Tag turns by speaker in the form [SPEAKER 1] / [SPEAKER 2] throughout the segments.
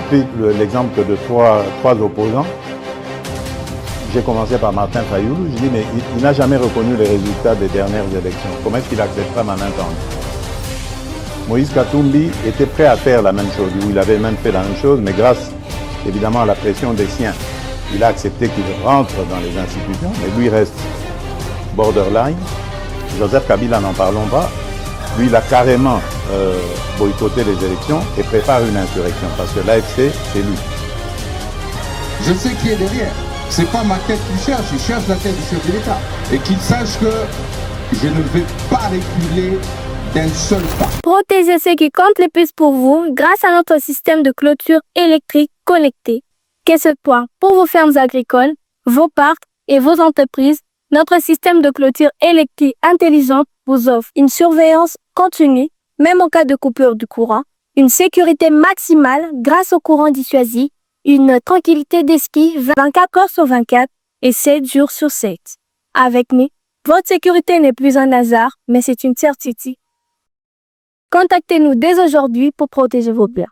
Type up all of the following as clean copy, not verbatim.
[SPEAKER 1] pris l'exemple de trois opposants. J'ai commencé par Martin Fayoulou. Je dis, mais il n'a jamais reconnu les résultats des dernières élections. Comment est-ce qu'il acceptera ma main tendue? Moïse Katumbi était prêt à faire la même chose. Il avait même fait la même chose, mais grâce évidemment à la pression des siens, il a accepté qu'il rentre dans les institutions, mais lui reste borderline. Joseph Kabila, n'en parlons pas. Lui, il a carrément boycotté les élections et prépare une insurrection parce que l'AFC, c'est lui.
[SPEAKER 2] Je sais qui est derrière. C'est pas ma tête qu'il cherche, il cherche la tête du chef de l'État. Et qu'il sache que je ne vais pas reculer d'un seul pas.
[SPEAKER 3] Protégez ce qui compte le plus pour vous grâce à notre système de clôture électrique connecté. Qu'est ce point pour vos fermes agricoles, vos parcs et vos entreprises? Notre système de clôture électrique intelligente vous offre une surveillance continue, même en cas de coupure du courant, une sécurité maximale grâce au courant dissuasif, une tranquillité d'esprit 24 heures sur 24 et 7 jours sur 7. Avec nous, votre sécurité n'est plus un hasard, mais c'est une certitude. Contactez-nous dès aujourd'hui pour protéger vos biens.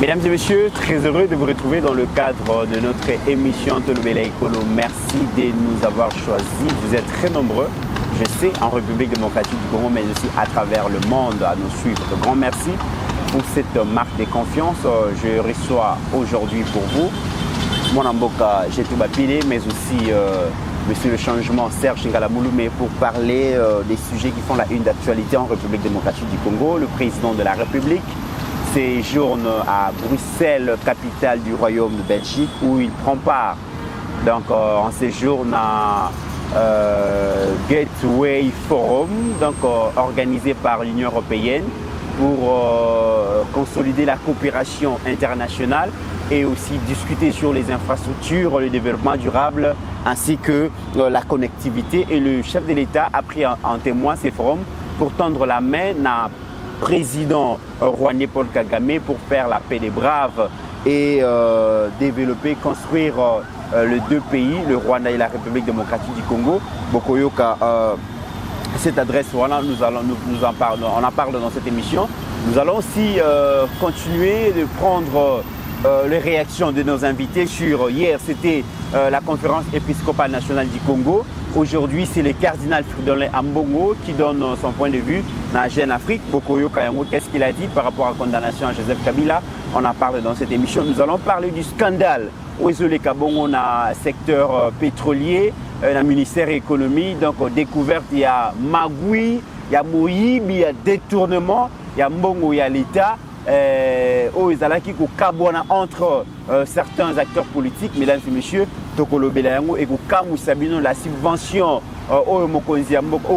[SPEAKER 4] Mesdames et messieurs, très heureux de vous retrouver dans le cadre de notre émission Tolobela Ekolo. Merci de nous avoir choisis. Vous êtes très nombreux, je sais, en République démocratique du Congo, mais aussi à travers le monde à nous suivre. Un grand merci pour cette marque de confiance. Je reçois aujourd'hui pour vous mon amboka Jetouba Pile, mais aussi Monsieur le Changement Serge Ngalamoulou, pour parler des sujets qui font la une d'actualité en République démocratique du Congo. Le président de la République séjourne à Bruxelles, capitale du Royaume de Belgique, où il prend part donc, en séjourne à Gateway Forum, donc, organisé par l'Union européenne pour consolider la coopération internationale et aussi discuter sur les infrastructures, le développement durable ainsi que la connectivité. Et le chef de l'État a pris en témoin ces forums pour tendre la main à président rwandais Paul Kagame pour faire la paix des braves et développer, construire les deux pays, le Rwanda et la République démocratique du Congo. Bokoyoka, cette adresse, voilà, on en parle dans cette émission. Nous allons aussi continuer de prendre les réactions de nos invités sur hier, c'était la conférence épiscopale nationale du Congo. Aujourd'hui, c'est le cardinal Fridolin Ambongo qui donne son point de vue dans la Jeune Afrique. Bokoyo Kayango, qu'est-ce qu'il a dit par rapport à la condamnation à Joseph Kabila? On en parle dans cette émission. Nous allons parler du scandale au Kabongo dans le secteur pétrolier, dans le ministère de l'économie. Donc, découverte, il y a magouille, il y a moïb, il y a détournement, il y a mbongo, il y a l'État. Entre certains acteurs politiques, mesdames et messieurs, Tokolobela et Koukamou Sabino, la subvention au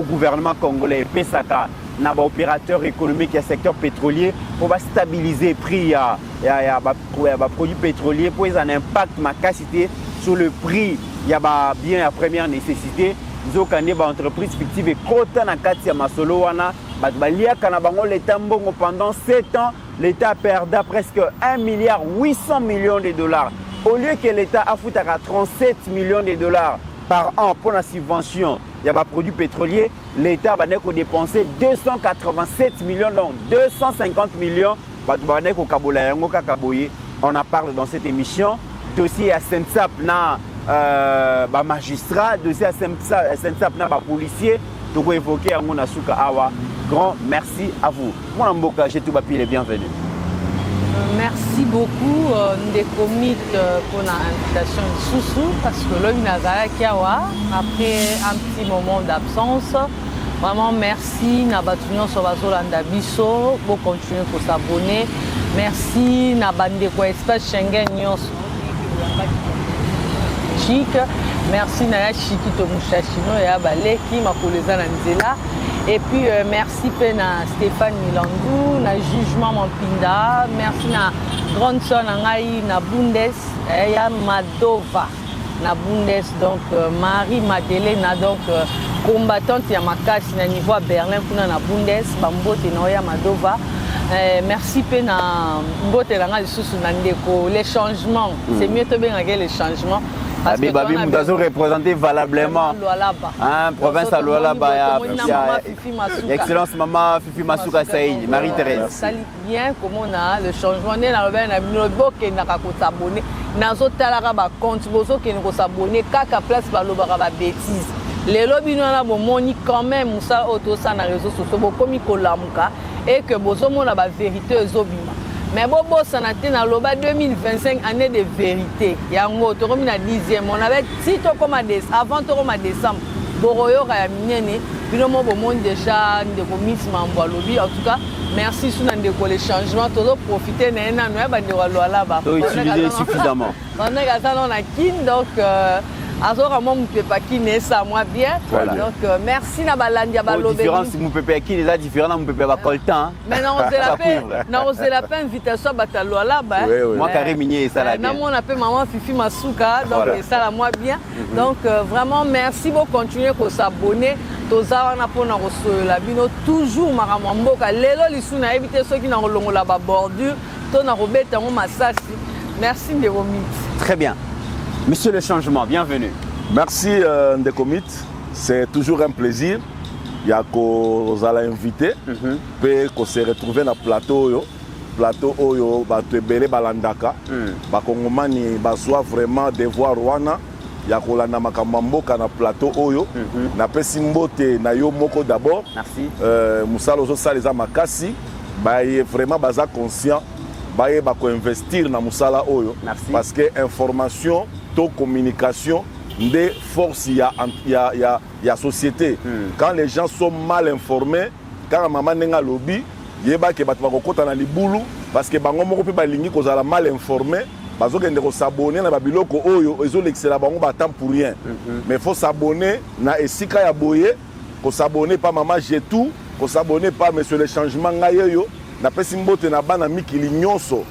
[SPEAKER 4] gouvernement congolais, PESAKA, n'a pas opérateur économique et secteur pétrolier pour stabiliser le prix des produits pétroliers pour un impact ma capacité sur le prix il y a bien la première nécessité. Nous avons des entreprises fictives et quota na kati ya masolo wana balia kanabango l'État mbongo pendant 7 ans. L'État perdait presque 1,8 milliard de dollars. Au lieu que l'État a foutu à 37 millions de dollars par an pour la subvention, il y a des produits pétroliers, l'État va dépenser 287 millions, donc 250 millions. On en parle dans cette émission. Dossier à Sensap, magistrat, dossier à Sensap, policier. Donc, vous évoquez à mon Asuka Awa. Grand merci à vous. Mon Mboka, j'ai tout bapilé, bienvenue.
[SPEAKER 5] Merci beaucoup des comités pour l'invitation de Soussou parce que là, après un petit moment d'absence, vraiment merci Nabatunion Sobazolanda Bisso pour continuer pour s'abonner. Merci Nabandeko Espace Schengen News. Merci Naya Chikito Mouchachino et Abaleki Makoleza Nanzela. Et puis merci à Stéphane Milandou, na Jugement Mampinda, merci à grande sœur Nangaï, na Bundes, et à Madova, na Bundes, donc Marie-Madeleine, donc combattante ya makasi na niveau à Berlin, kuna na Bundes, Bambote Noya Madova. Merci Pena Mbotelanga lisusu na ndeko les changements. C'est mieux de bien regarder les changements. Parce que
[SPEAKER 4] Babi Moutazo représenté valablement province à Lualaba. Excellence maman Fifi Masuka Saïd, Marie-Thérèse.
[SPEAKER 5] Ça bien comment on a le changement né na robert na binobo ke na ko s'abonner nazo talaka ba compte bozo ke ko s'abonner kaka place ba lobaka ba bêtise. Les lobbies na bomoni quand même ça auto ça na réseaux sociaux bokomi kolamuka et que bozomo na ba vérité ezobima. Mais bobo sanate na loba 2025 année de vérité. Yango to komi na 10e on avait si to comme avant to comme décembre. Boroyo ka minene bino mo bomoni déjà ndeko Miss Mambo lobby en tout cas merci sous ndeko les changements to profiter na na no ba ndeko Lualaba.
[SPEAKER 4] To utiliser suffisamment.
[SPEAKER 5] On a gata na kin donc Azora moi pas qui n'est ça moi bien. Voilà. Donc merci na balandia balobe.
[SPEAKER 4] Différence mon pépé qui est différent mon pépé va coltan.
[SPEAKER 5] Mais non c'est la peine invitation batalo là-bas.
[SPEAKER 4] Moi carré minier ça là bien.
[SPEAKER 5] Non on appelle maman Fifi Masuka donc ça là moi bien. Donc vraiment merci beaucoup continuer ko s'abonner toza wana pona ko la bino toujours maramamboka lelo lisuna éviter ceux qui na kolongola ba bordure to na robeta mo masasi. Merci Ndekomit.
[SPEAKER 4] Très bien. Monsieur le changement, bienvenue.
[SPEAKER 6] Merci Ndekomit, c'est toujours un plaisir. Il y a qu'on a invité, puis qu'on s'est retrouvé dans le plateau Oyo, Batebele Balandaka, Bakongomani Baswa vraiment de voir Rwanda. Il y a qu'on a Makamamboka dans le plateau Oyo, na Pesimbote na yo moko d'abord.
[SPEAKER 4] Merci.
[SPEAKER 6] Moussalo Zosa les Amakasi, vraiment baza conscient, bako investir dans Moussala Oyo.
[SPEAKER 4] Merci.
[SPEAKER 6] Parce que information communication des forces il y a société. Quand les gens sont mal informés, quand maman nenga lobby yeba ke batwa kokota na libulu parce que bango moko pe balingi ko zala mal informé bazo kende ko s'abonner na babiloko oyo ezo l'excella bango ba temps pour rien. Mais faut s'abonner na esika ya boye, ko s'abonner pas maman j'ai tout, ko s'abonner pas monsieur le changement ngayeyo na pesi mbote na bana mikili nyonso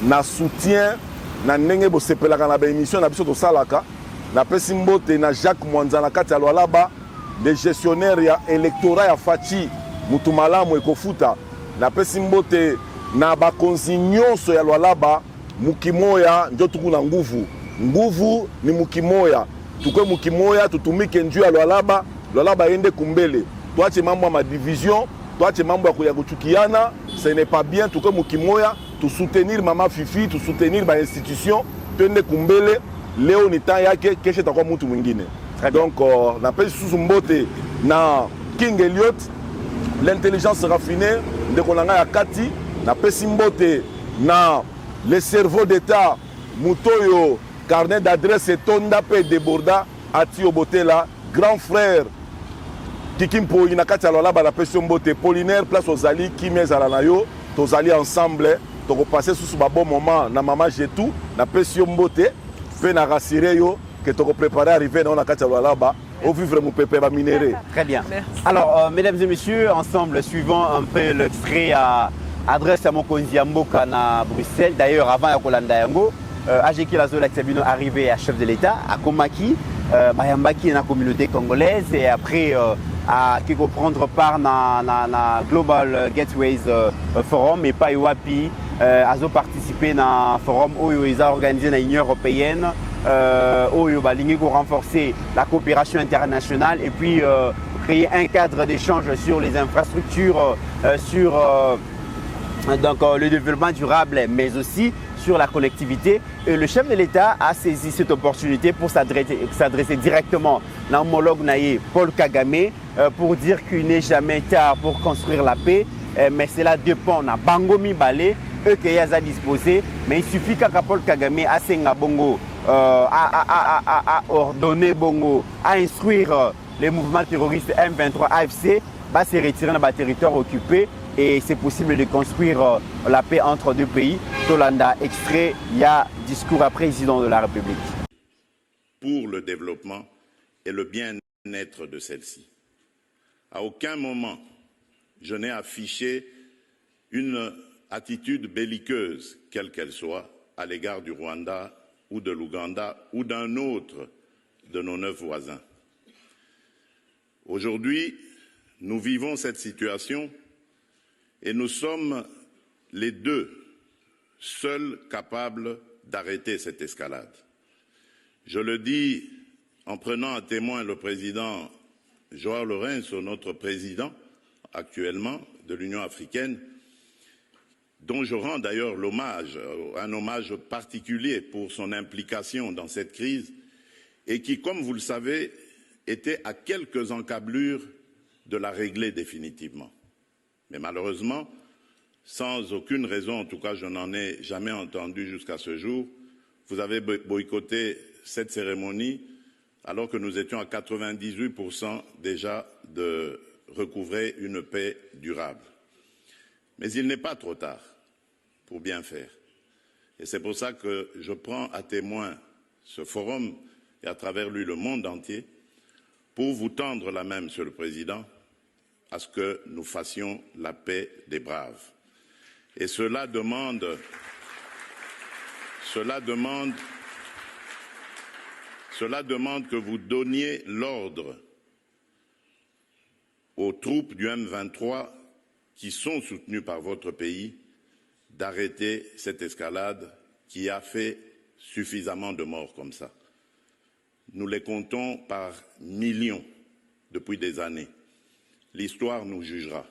[SPEAKER 6] na soutien na ndenge bo sepelaka na ba émission na biso to salaka na pesi mbote na Jacques Mwanza na kati ya Lualaba de gestionnaire ya électorat ya Fachi mutu malamu ekofuta na pesi mbote na bakonzi nyonso ya Lualaba mukimoya njo tuku na nguvu ni mukimoya tukwe mukimoya tutumike nju ya Lualaba yende kumbele tuache mambo ya madivision tuache mambo ya kuchukiana ce n'est pas bien tukwe mukimoya to soutenir Maman Fifi, to soutenir ba institution, tende kumbele leo ni temps yake kesho takuwa mtu mwingine. Donc na pesi sous mbote na King Elliot l'intelligence raffinée de konanga ya kati na pesi mbote na le cerveau d'état Mutoyo carnet d'adresse tonda pe déborda ati obotela grand frère Kikimpo ina kati ya Lualaba na pesi mbote Polinaire place aux Ali Kimezala na yo tozali ensemble. Donc on passe sous un bon moment na maman j'ai tout na pression mbote fait na rassurer yo que tu préparé arriver dans la Katia là-bas au vivre mon pépé va minérer.
[SPEAKER 4] Très bien. Alors mesdames et messieurs, ensemble suivons un peu l'extrait à adresse à Mokonzi Mboka na Bruxelles. D'ailleurs avant ya Kolanda yango Ajeki Lazola Tsabino arrivé à chef de l'État à Komaki Bayambaki na communauté congolaise et après à prendre part na Global Gateways Forum et pas Iwapi azo participer na forum oyo ils ont organisé na Union européenne oyo balingi ko renforcer la coopération internationale et puis créer un cadre d'échange sur les infrastructures sur donc le développement durable mais aussi sur la collectivité. Et le chef de l'État a saisi cette opportunité pour s'adresser directement à l'homologue naïe Paul Kagame pour dire qu'il n'est jamais tard pour construire la paix. Mais cela dépend na Bangomi Balé, eux qui ont disposé. Mais il suffit qu'à Paul Kagame a Senga Bongo, à ordonner Bongo, à instruire les mouvements terroristes M23 AFC, va se retirer dans le territoire occupé. Et c'est possible de construire la paix entre deux pays. Tolanda, extrait, il y a discours à président de la République.
[SPEAKER 7] Pour le développement et le bien-être de celle-ci. À aucun moment, je n'ai affiché une attitude belliqueuse, quelle qu'elle soit, à l'égard du Rwanda ou de l'Ouganda ou d'un autre de nos 9 voisins. Aujourd'hui, nous vivons cette situation et nous sommes les deux seuls capables d'arrêter cette escalade. Je le dis en prenant à témoin le président João Lourenço, notre président actuellement de l'Union africaine, dont je rends d'ailleurs un hommage particulier pour son implication dans cette crise et qui, comme vous le savez, était à quelques encablures de la régler définitivement. Mais malheureusement, sans aucune raison, en tout cas je n'en ai jamais entendu jusqu'à ce jour, vous avez boycotté cette cérémonie alors que nous étions à 98% déjà de recouvrer une paix durable. Mais il n'est pas trop tard pour bien faire. Et c'est pour ça que je prends à témoin ce forum et à travers lui le monde entier pour vous tendre la main, Monsieur le Président, à ce que nous fassions la paix des braves. Et cela demande que vous donniez l'ordre aux troupes du M23 qui sont soutenues par votre pays d'arrêter cette escalade qui a fait suffisamment de morts comme ça. Nous les comptons par millions depuis des années. L'histoire nous jugera.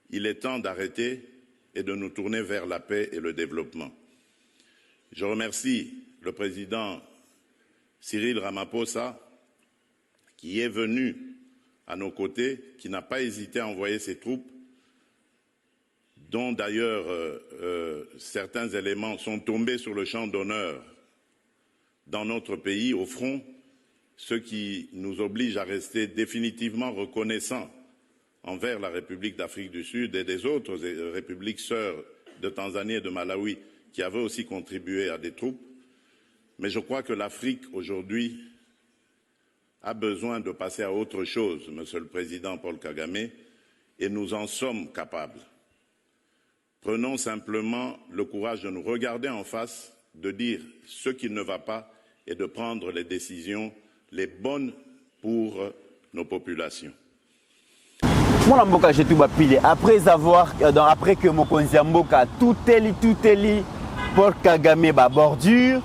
[SPEAKER 7] Il est temps d'arrêter et de nous tourner vers la paix et le développement. Je remercie le président Cyril Ramaphosa qui est venu à nos côtés, qui n'a pas hésité à envoyer ses troupes, dont d'ailleurs certains éléments sont tombés sur le champ d'honneur dans notre pays, au front, ce qui nous oblige à rester définitivement reconnaissants envers la République d'Afrique du Sud et des autres républiques sœurs de Tanzanie et de Malawi qui avaient aussi contribué à des troupes. Mais je crois que l'Afrique aujourd'hui a besoin de passer à autre chose, Monsieur le Président Paul Kagame, et nous en sommes capables. Prenons simplement le courage de nous regarder en face, de dire ce qui ne va pas et de prendre les décisions les bonnes pour nos populations.
[SPEAKER 4] Mon Mboka Jetouba Pile, après que Mokonzi Mboka tout éli pour Kagame ba bordure,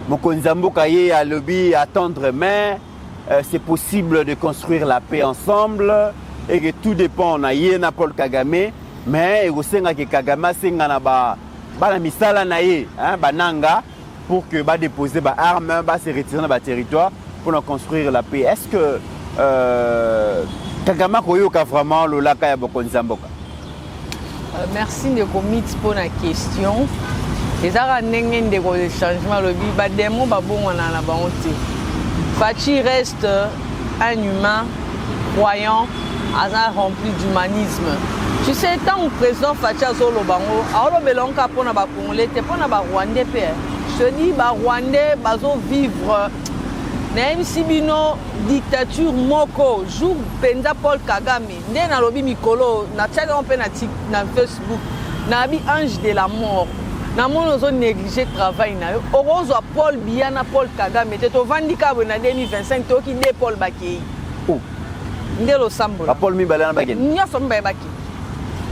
[SPEAKER 4] Mokonzi Mboka yé a lobby à tendre main, c'est possible de construire la paix ensemble et que tout dépend na yéna Paul Kagame, mais au senga que Kagame senga na ba la misala na yé, bananga pour que ba déposer ba armes, ba se retirer dans ba territoire pour construire la paix. Est-ce que Kagame koyoka vraiment le lac ya Mokonzi Mboka?
[SPEAKER 5] Merci de commis pour la question. Les arabes de changement le biba démon babon on a bonté. Fachi reste un humain croyant, rempli d'humanisme. Tu sais, tant que président Fachi a solo bango, alors belonka pour na ba congolais, te pour na ba rwandais père. Je dis ba rwandais bazo vivre même si bino dictature moko jour penza Paul Kagame ndé na lobi mikolo na tchaka on pe na Facebook na bi ange de la mort na mono zo négliger travail na yo orozo Paul Biya na Paul Kagame te to vandika na 2025 to ki de Paul Bakei ndé lo sambo
[SPEAKER 4] Paul Mibala na Bakei
[SPEAKER 5] nya so mba Bakei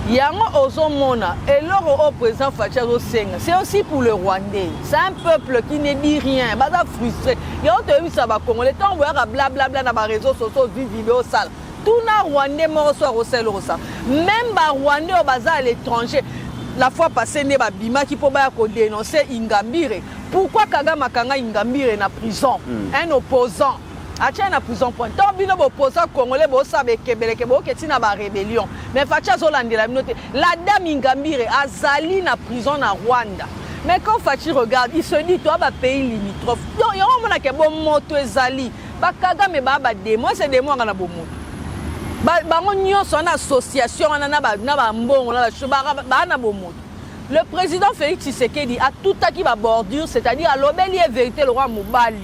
[SPEAKER 5] yango ozo mona et lors au président Fachi zo senga c'est aussi pour le Rwandais. C'est un peuple qui ne dit rien baza frustré yo te wi sa ba congolais tant voir blablabla na ba réseaux sociaux vidéo sale tout na Rwandais mo so au sel rosa même ba Rwandais au baza à l'étranger. La fois passée ne ba bima qui po ba ko dénoncer Ingambire. Pourquoi Kagame akanga Ingambire na prison un opposant Atia na prison point. Tant bino opposant congolais bo sabe kebeleke bo keti na ba rébellion. Mais Fachi azolandela minote. La dame Ingambire azali na prison na Rwanda. Mais quand Fachi regarde, il se dit toi ba pays limitrophe. Donc yo mona ke bon moto ezali. Ba Kagame ba démo, c'est démo ngana bo moto. Ba ngonyo son association na ba mbongo na ba na bo moto. Le président Félix Tshisekedi a tout acquis ba bordure, c'est-à-dire à l'obéli est vérité le roi Mobali.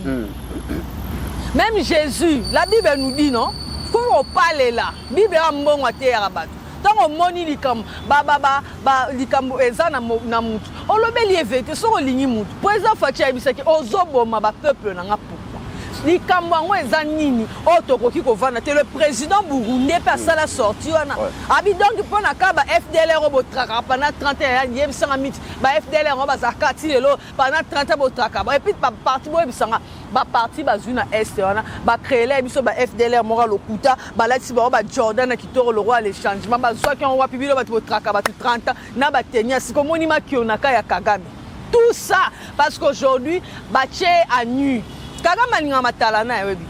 [SPEAKER 5] Même Jésus, la Bible nous dit non, quand on parle là, la Bible a mbongo te ya bato. Tant on moni likam likam eza na mutu. On l'obéli est vérité, so lingi mutu. Président Fachi a bisaki ozoboma ba peuple na nga pourquoi. likambo eza nini otokoki kovanda te le président burundais pe asala sorti wana abi donc mpona ka ba FDLR obotraka pendant 31 ans yebisanga miti ba FDLR bazaka ti lelo pendant 30 ans botraka et puis ba parti boyebisanga ba parti bazwi na est wana ba créer biso ba FDLR mora lokuta balati ba Jordan na kitoro le roi les changements bazwa ki on wa pibilo batu botraka batu 30 ans na ba tenia siko monima kionaka ya Kagame. Tout ça parce qu'aujourd'hui baché à nu Kagame alinga matala na yebi.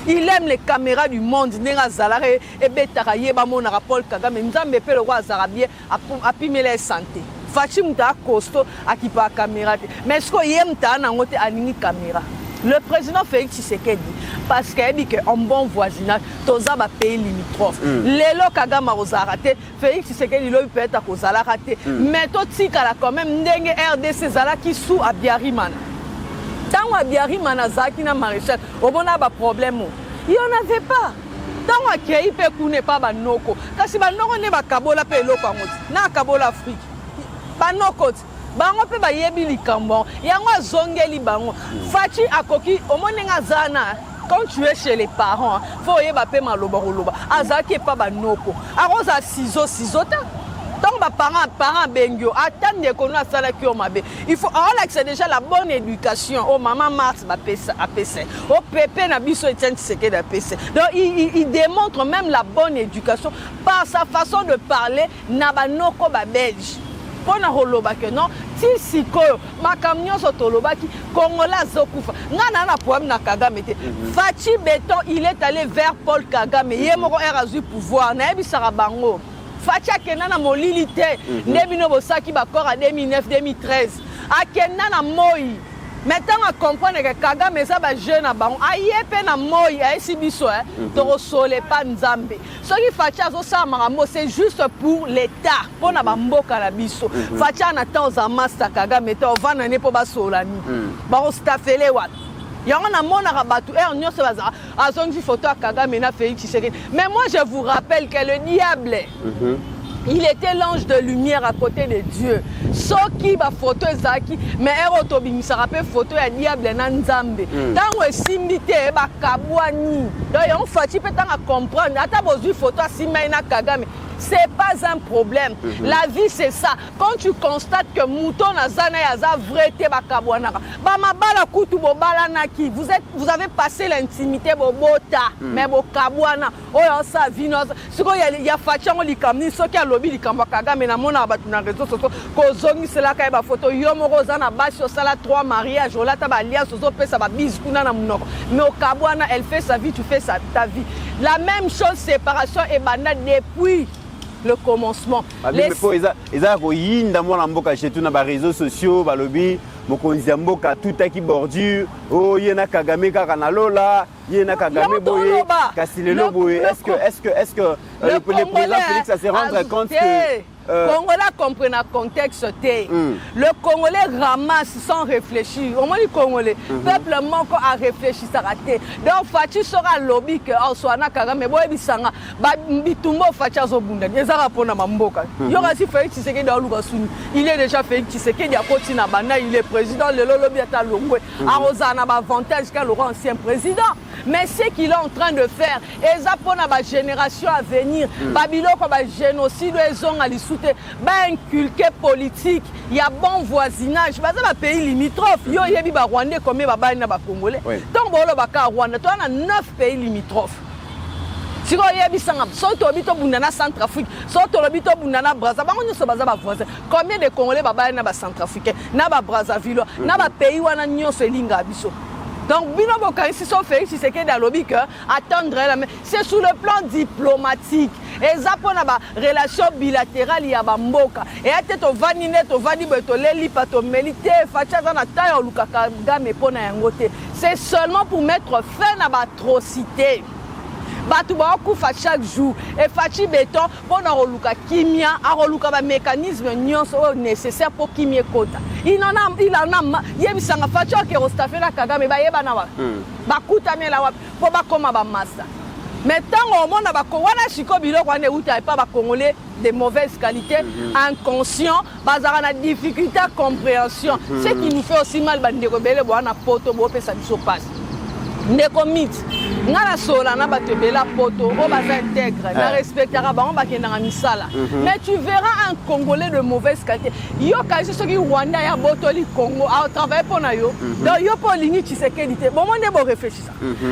[SPEAKER 5] Il aime les caméras du monde nenga zalare et betaka yeba mona Paul Kagame nzambe pe le roi zarabie a pimele santé. Fachi muta costo akipa caméra mais ce que yem ta na ngote aningi caméra. Le président Félix Tshisekedi parce qu'il dit que en bon voisinage toza ba pays limitrophe. Lelo Kagame rozarate Félix Tshisekedi lo peut être kozala raté mais to tikala quand même ndenge RDC zala ki sous Abiyarimana. Tant Abiyarimana zaki na maréchal obona ba problème. Il y en avait pas. Tant akei pe kune pa banoko. Kasi banoko ne ba kabola pe eloko ngoti. Na kabola Afrique. Banoko bango pe ba yebi likambo yango azongeli bango fachi akoki omonenga zana quand tu es chez les parents faut yeba pe maloba roloba azaki pa banoko aroza ciseaux ta tant ba parents bengyo attendre que nous asala ki o mabe il faut alors que c'est déjà la bonne éducation au maman Mars ba pesa apese au pépé na biso Etienne Tshisekedi da pese donc il démontre même la bonne éducation par sa façon de parler na banoko ba belge. Pona holoba que non ti sikoyo makamnyo sotolobaki Congolais zokufa ngana na problème na Kagame te Fachi Beton il est allé vers Paul Kagame yemoko erazu pouvoir na ebisara bango Fachi akena na molili te ndebino bosaki bakora 2009 2013 akena na moi maintenant à comprendre que Kagame ça ba jeune à bango ayepe na moi aisi biso to sole pa nzambe ce qui Fachi azo sa marambo c'est juste pour l'état pour na bamboka na biso Fachi na temps za master Kagame to vana ne po ba solani ba ostafele wat yango na mona rabatu nyonso baza azongi photo à Kagame na Félix Tshisekedi mais moi je vous rappelle que le diable il était l'ange de lumière à côté de Dieu. Soki ba photo ezaki mais erotobimi ça rappelle photo ya diable na nzambe. Tango esimbite ba kabwani. Donc on Fachi peut tant comprendre ata bozui photo simai na Kagame. C'est pas un problème. La vie c'est ça. Quand tu constates que mouton na zana ya za vrai te ba kabwana. Ba mabala kutu bo bala naki. Vous avez passé l'intimité bobota mais bo kabwana. Oyo sa vino. Siko ya Fachi ngo likamni soki alobi likamwa Kagame na mona batu na réseaux sociaux ko zongi cela ka ba photo yo moko za na basi o sala 3 mariages olata ba alliance ozo pesa ba bis kuna na munoko. Mais au kabwana elle fait sa vie tu fais ta vie. La même chose séparation et bana depuis le commencement.
[SPEAKER 4] Les ils ont yinda mona mboka chez tout na ba réseaux sociaux ba lobby mokonzi mboka tout aki bordure oh yena Kagame kaka na lola yena Kagame boye kasi lelo boye est-ce que le président Félix ça se rendre compte que
[SPEAKER 5] Congolais comprennent le contexte. Le Congolais ramasse sans réfléchir. Au moins le Congolais, peuple manque à réfléchir, ça raté. Donc Fachi sera lobby que Oswana Kagame boy bisanga ba bitumbo Fachi azobunda. Ezara pona mamboka. Yora si Félix Tshisekedi dans Lugosuni. Il est déjà Félix Tshisekedi a continue bana, il est président le lobby ata longwe. Arozana ba avantage qu'a Laurent ancien président. Mais ce qu'il est en train de faire, eza pona ba génération à venir, babiloko ba génocide ezong ali ba inculquer politique, il y a bon voisinage. Parce que le pays limitrophe, il y a Rwandais comme les Congolais. Donc, il y a Rwanda, il y a 9 pays limitrophes. Si vous avez dit que Centrafrique, combien de Congolais sont centrafricains, Brazzaville, pays où il y a donc, Bino Bokaïsi sont Félix Tshisekedi à lobby que attendre c'est sur le plan diplomatique. Et ça pour la relation bilatérale il y a bamboka. Et à tête au vanine au vani betoleli pato melite facha na taille au lukaka game pona yangote. C'est seulement pour mettre fin à l'atrocité. Batu ba okufa chaque jour et Fachi Beton pour na roluka kimia a roluka ba mécanisme nyonso nécessaire pour kimia kota. Il en a yebisanga Fachi ke rostafela Kagame ba yeba na wa. Ba kutamela la wa pour ba koma ba massa. Mais tant au monde ba wana chiko biloko ane uta pas ba congolais de mauvaise qualité, inconscient, bazara na difficulté à compréhension. Ce qui nous fait aussi mal bande rebelle bo na poto bo pesa biso passe. ndeko miti nga na sola na bato ebela poto o baza intègre na respectera bango bakendanga misala mais tu verras un Congolais de mauvaise qualité yo kasi soki Rwanda ya botoli Congo a travailler pour na yo donc yo po lingi Tshisekedi te bon monde bo réfléchir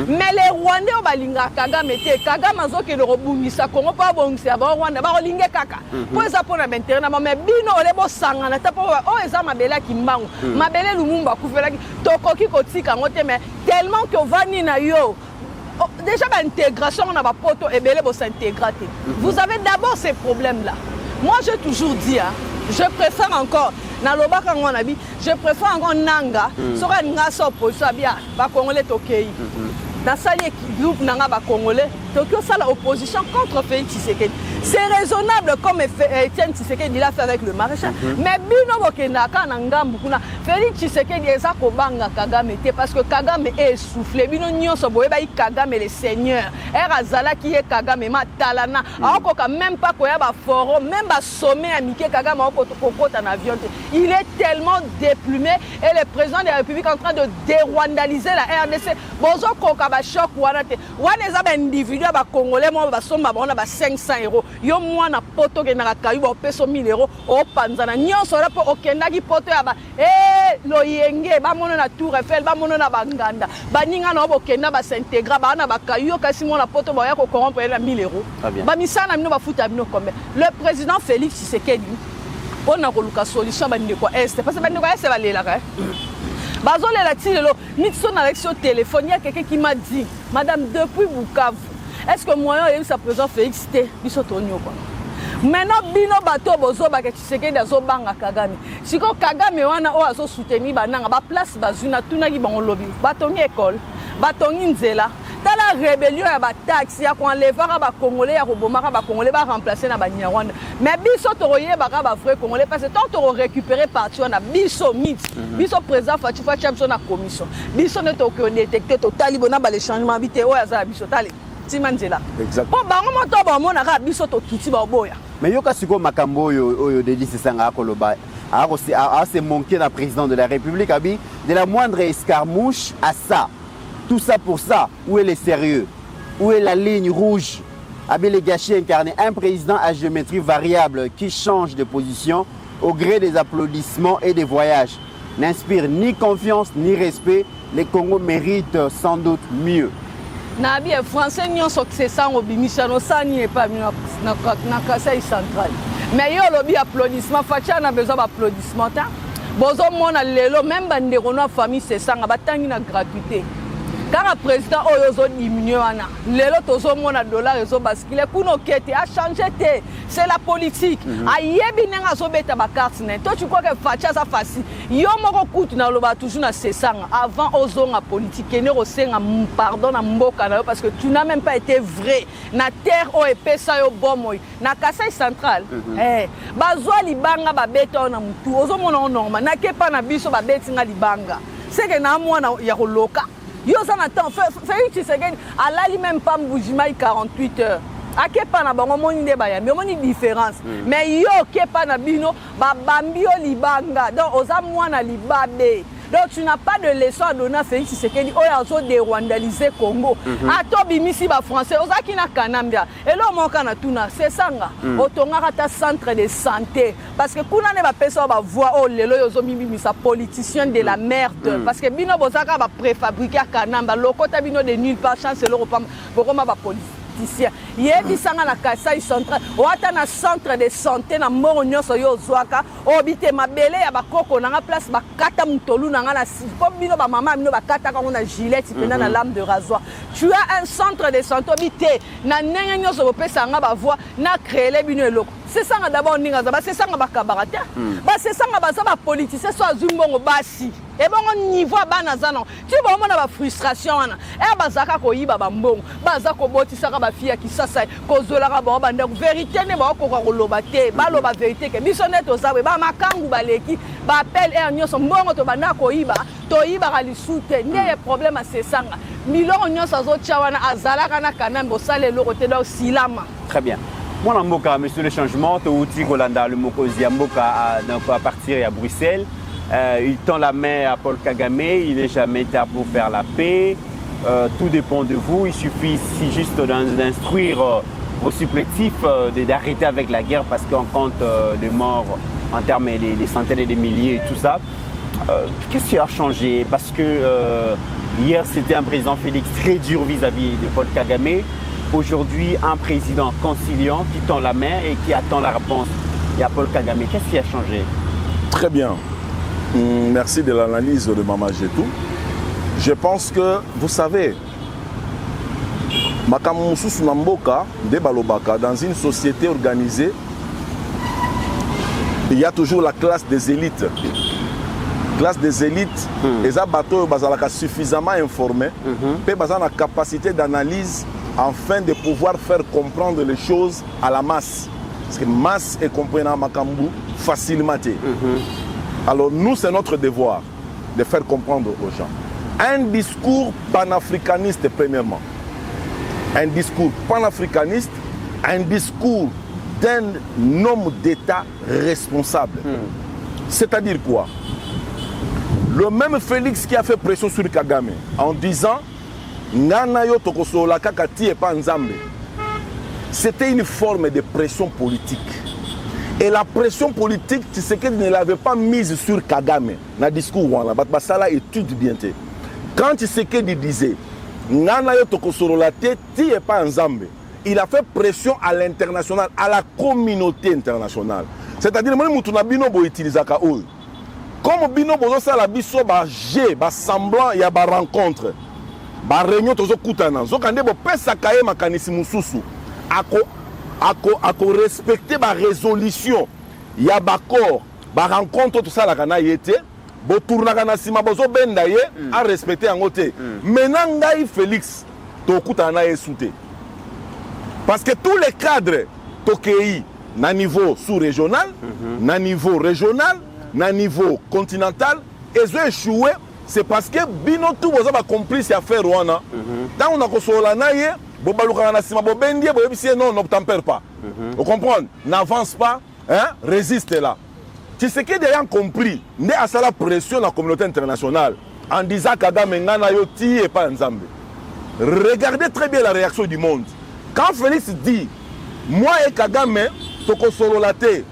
[SPEAKER 5] mais les Rwandais o balinga Kagame te Kagame azokende robungisa Congo pa bongisa ba Rwanda ba linge kaka po eza po na bentere na mais bino ole bo sangana ta po o eza mabela kimbangu mabele Lumumba kufelaki tokoki kotika ngote mais tellement que vani na yo déjà l'intégration on a pas poto et belé s'intégrer. Vous avez d'abord ces problèmes là. Moi j'ai toujours dit je préfère encore na lobaka ngona bi je préfère encore nanga sora nga so opposition bia ba congolais tokei. Dans ça groupe nanga ba congolais tokyo ça la opposition contre Félix Tshisekedi. C'est raisonnable comme Étienne Tshisekedi l'a fait avec le maréchal. Mais bino bokenda kana ngambu kuna Félix Tshisekedi eza ko banga Kagame te parce que Kagame est essoufflé. Bino nyonso boyeba i Kagame le seigneur. Azala qui est Kagame matalana. Akoka même pas koya ba forum, même ba sommet amitié Kagame okota en avion. Il est tellement déplumé et le président de la République en train de dérwandaliser la RDC. Bozo koka ba choc wana te. Wana eza ba individu ba congolais mo ba somba ba 500 €. Yo mwana poto ke na kayuba peso 1000 € o panzana nyonso rapo okendaki poto ya ba loyenge ba mono na Tour Eiffel ba mono na banganda baninga na bokenda ba s'intégra ba na ba kayo kasi mona poto ba ya ko corrompre na 1000 €. Ba misana mino ba futa mino kombe. Le président Félix Tshisekedi on a koluka solution ba ndeko est parce que ba ndeko est ba lela ka. Bazo lela ti lelo nitso na élection téléphone ya quelqu'un qui m'a dit madame depuis Bukavu est-ce que moyen est sa présence Félix T biso tonyo quoi. Maintenant bino bato bozo ba Tshisekedi azo banga Kagame. Siko Kagame wana o azo soutenir bananga ba place bazuna tunaki bango lobby. Batongi école, batongi nzela. Tala rébellion ya ba taxi ya ko enlevera ba congolais ya ko bomaka ba congolais ba remplacer na ba Nyarwanda. Mais biso toroye ba ba vrai congolais parce que tant to récupérer parti on a biso mit. Biso président Fatifa Champion na commission. Biso ne to ko détecter total bona ba les changements vite o ya za biso tali. Timanzela. Exactement. Bon bango moto ba mona ka biso to kiti ba boya.
[SPEAKER 8] Mais yoka siko makambo oyo Denis Sanga akoloba a se manquer la président de la République abi de la moindre escarmouche à ça. Tout ça pour ça, où est le sérieux? Où est la ligne rouge? Abi les gâchis incarnés, un président à géométrie variable qui change de position au gré des applaudissements et des voyages. N'inspire ni confiance ni respect, les Congos méritent sans doute mieux.
[SPEAKER 5] Nabi français nyonso c'est ça obimisa no sani et pas na Kasai central. Mais yo lobi applaudissement facha na besoin d'applaudissement ta. Bozo mona lelo même bandeko na famille c'est ça batangi na gratuité. Car le président a diminué, lelo tozo mona dollar ezo bascule kuno kete a changé té, c'est la politique. Ayebi nenga zo beta ba carte net. Toi tu crois que facha ça facile. Yo moko kutu na loba toujours na sesanga avant ozonga politique ne rosenga pardon na mboka na yo parce que tu n'as même pas été vrai. Na terre o epesa yo bomoy. Na Kasai central. Bazwa libanga ba beta na mutu. Ozo mona normal. Na kepa na biso ba betinga libanga. C'est que na mwana ya koloka. Yo ça n'attend Félix Tshisekedi alali même pas mbujima 48 heures. Akepa na bango moni nde ba ya mais moni différence. Mais yo kepa na bino ba bambio libanga. Donc oza mwana libabe. Donc tu n'as pas de leçon à donner à Félix Tshisekedi oyo de rwandaliser Congo. Atobi misi ba français oza kina kanambia. Et là mon kana tuna c'est sanga. Otongaka ta centre de santé parce que kuna ne ba pesa ba voix o lelo yozo mimi sa politicien de la merde parce que bino bozaka ba préfabriquer kanamba lokota bino de nulle part chance le repam bokoma ba police. Yebisanga na Kasai central wata na centre de santé na mbongo nyonso yo zwaka obite mabele ya bakoko na place bakata mutolu na na comme bino ba mama bino bakata ka na gilet pena na lame de rasoir. Tu as un centre de santé obite na ndenge nyonso bopesa nga ba voix na créer bino eloko. C'est ça d'abord ninga za ba c'est ça ba kabarata. Ba c'est ça ba za ba politicien so azumbongo basi. Et bon niveau bana za non. Tu vois mon ba frustration wana. E bazaka ko yiba ba mbongo. Bazako botisa ka ba fia ki sasa ko zola ka ba banda vérité ne ba ko ko loba te. Ba loba vérité ke biso neto zawe ba makangu baleki ba appel e nyonso mbongo to bana ko yiba to yiba ka lisute. Ne problème c'est ça. Milongo nyonso zo chawana azala kana kanambo sale loko te do silama.
[SPEAKER 8] Très bien. Mon amboka, monsieur le changement, Touti Golanda, le Mokozi Amboka à partir à Bruxelles. Il tend la main à Paul Kagame, il n'est jamais tard pour faire la paix.
[SPEAKER 4] tout dépend de vous. Il suffit si juste d'instruire vos supplétifs, d'arrêter avec la guerre parce qu'on compte les morts en termes des centaines et des milliers et tout ça. Qu'est-ce qui a changé? Parce que hier, c'était un président Félix très dur vis-à-vis de Paul Kagame. Aujourd'hui, un président conciliant qui tend la main et qui attend la réponse. Il y a Paul Kagame. Qu'est-ce qui a changé?
[SPEAKER 6] Très bien. Merci de l'analyse de Mama Jetou. Je pense que, vous savez, Makamusu Namboka, de Balobaka, dans une société organisée, il y a toujours la classe des élites. Classe des élites, les bateaux sont suffisamment informés, ils ont la capacité d'analyse afin de pouvoir faire comprendre les choses à la masse. Parce que la masse est comprise dans Makambu facilement. Alors nous, c'est notre devoir de faire comprendre aux gens. Un discours panafricaniste, premièrement. Un discours panafricaniste, un discours d'un homme d'État responsable. C'est-à-dire quoi? Le même Félix qui a fait pression sur Kagame en disant c'était une forme de pression politique. Et la pression politique, Tshisekedi ne l'avait pas mise sur Kagame dans le discours. Ça étude bien. Quand Tshisekedi disait il a fait pression à l'international, à la communauté internationale. C'est-à-dire que comme bino bozo sala biso ba G ba semblant ya ba rencontre ba réunion tozo kutana zokande bo pesa kaye makanisi mususu ako respecter ba résolution ya ba corps ba rencontre tout ça la kana yete bo tournaka na sima bozo benda ye a respecter yango te maintenant ngai Félix to kutana ye souté parce que tous les cadres tokei na niveau sous-régional na niveau régional na niveau continental, ils ont échoué, c'est parce que bino tout vous avez complice à faire Rwanda. Tant on a construit la naïe, non, ne tempère pas. Vous comprenez? N'avance pas, hein? Résiste là. Tu sais que déjà compris, n'est à ça la pression de la communauté internationale en disant Kagame ngana yoti et pas Nzambe. Regardez très bien la réaction du monde. Quand Félix dit, moi et Kagame, toko solo la terre.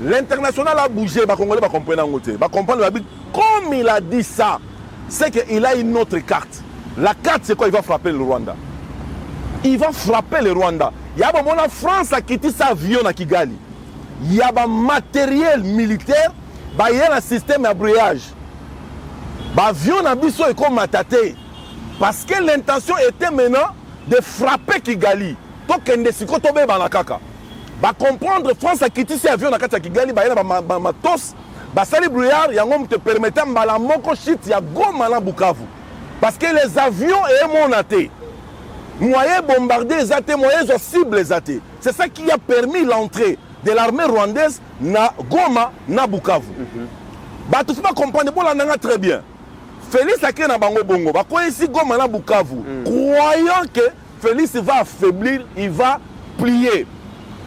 [SPEAKER 6] L'international a bougé, les Congolais va comprendre. Comme il a dit ça, c'est qu'il a une autre carte. La carte, c'est quoi? Il va frapper le Rwanda. Il va frapper le Rwanda. Il y a la France a quitté sa avion à Kigali. Il y a un matériel militaire, il y a un système d'abrayage. L'avion a biso et comme mataté. Parce que l'intention était maintenant de frapper Kigali. Donc, il y a un kaka. Ba comprendre France a quitté ces avions na kati ya Kigali ba yena ba matos ba sali brouillard yango te permettre mbala moko shit ya Goma na Bukavu parce que les avions et monaté moyen bombarder les até moyen zo cible les até c'est ça qui a permis l'entrée de l'armée rwandaise na Goma na Bukavu ba tout pas comprendre bon la nanga très bien Félix a na bango bongo ba ko ici Goma na Bukavu croyant que Félix va affaiblir, il va plier.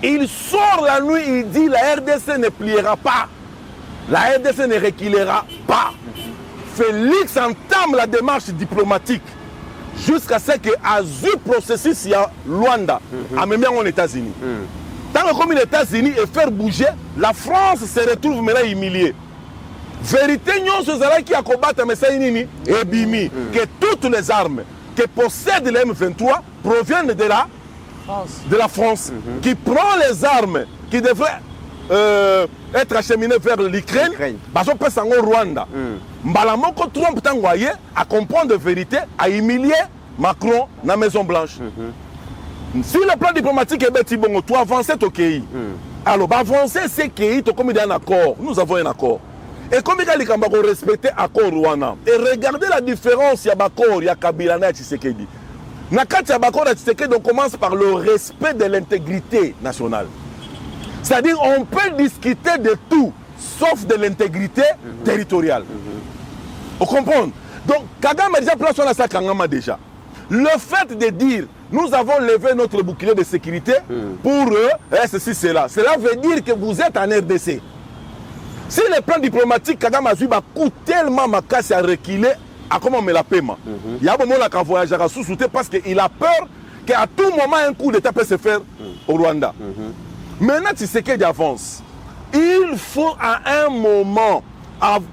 [SPEAKER 6] Il sort la nuit, il dit la RDC ne pliera pas. La RDC ne reculera pas. Félix entame la démarche diplomatique jusqu'à ce que Azur processus il y a Luanda, à même en États-Unis. Tant que comme les États-Unis et faire bouger, la France se retrouve maintenant humiliée. Vérité, nous sommes qui a combattu Messaïnini et Bimi, que toutes les armes que possède le M23 proviennent de la France, qui prend les armes qui devraient être acheminées vers l'Ukraine, parce qu'on peut s'en Rwanda. Mbalamoko Trump t'envoyé à comprendre de vérité, à humilier Macron dans la Maison Blanche. Si le plan diplomatique est bête, bon, tu avances au pays. Alors, avancer, c'est qu'il y a un accord. Nous avons un accord. Et comme il y a respecter l'accord Rwanda, et regardez la différence, il y a l'accord, il y a Kabila et Tshisekedi. Nakati Abakor et Tshisekedi, on commence par le respect de l'intégrité nationale. C'est-à-dire on peut discuter de tout, sauf de l'intégrité territoriale. Vous comprenez? Donc, Kagame a déjà placé la Sakangama déjà. Le fait de dire, nous avons levé notre bouclier de sécurité pour ceci, cela. Cela veut dire que vous êtes en RDC. Si le plan diplomatique Kagame a coûté tellement ma casse à reculer, à comment me la paiement. Il y a un moment là quand voyageur a sous-souté parce qu'il a peur qu'à tout moment un coup d'État peut se faire au Rwanda. Maintenant, tu sais qu'il avance. Il faut à un moment,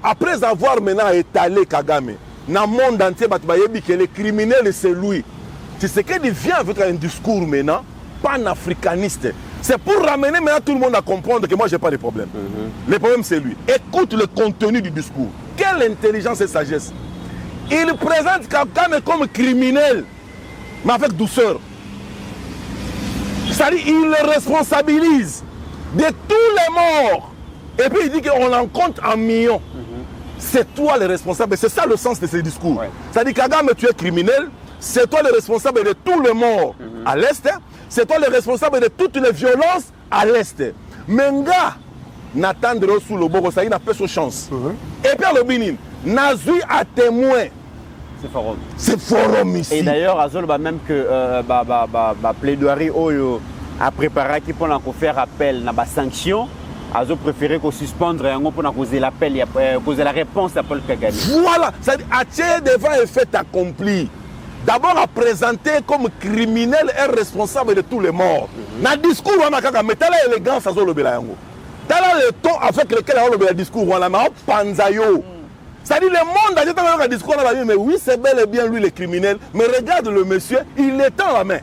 [SPEAKER 6] après avoir maintenant étalé Kagame, dans le monde entier, que le criminel c'est lui. Tu sais qu'il vient avec un discours maintenant panafricaniste. C'est pour ramener maintenant tout le monde à comprendre que moi j'ai pas de problème. Le problème c'est lui. Écoute le contenu du discours. Quelle intelligence et sagesse. Il présente Kagame comme criminel, mais avec douceur. C'est-à-dire il le responsabilise de tous les morts. Et puis il dit qu'on en compte en millions. C'est toi le responsable. C'est ça le sens de ce discours. C'est-à-dire Kagame, tu es criminel. C'est toi le responsable de tous les morts à l'Est. C'est toi le responsable de toutes les violences à l'Est. Menga n'attendre sous le bogo, ça il n'a pas son chance. Et puis le Bénin, Nazui a témoin. C'est forum ici.
[SPEAKER 4] Et d'ailleurs, Azol va même que plaidoirie a préparé qui pour faire appel à la sanction. Azol préféré qu'on suspendre pour causer l'appel, causer la réponse à Paul Kagame.
[SPEAKER 6] Voilà, c'est-à-dire à devant un fait accompli. D'abord à présenter comme criminel et responsable de tous les morts. Dans le discours, on a Kagame, t'as l'élégance Azol Belayango. T'as le ton avec lequel on a le discours, on a panzayo. C'est-à-dire le monde a dit dans le discours, on a dit, mais oui, c'est bel et bien lui le criminel, mais regarde le monsieur, il est en la main.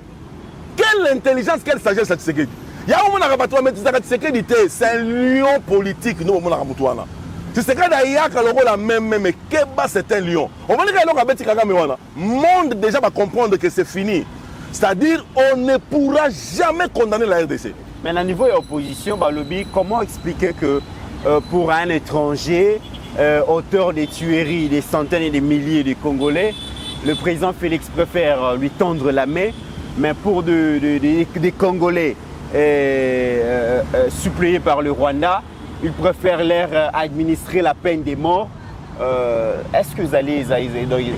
[SPEAKER 6] Quelle intelligence, quelle sagesse à Tshisekedi. Il y a un moment où on a dit Tshisekedi, c'est un lion politique, nous, on a dit Tshisekedi a eu la même, mais Keba, c'est un lion. On va dire que le monde déjà va comprendre que c'est fini. C'est-à-dire, on ne pourra jamais condamner la RDC.
[SPEAKER 4] Mais à niveau de l'opposition, comment expliquer que pour un étranger, auteur des tueries, des centaines et des milliers de Congolais, le président Félix préfère lui tendre la main, mais pour des Congolais suppléés par le Rwanda, il préfère leur administrer la peine des morts. Est-ce que vous allez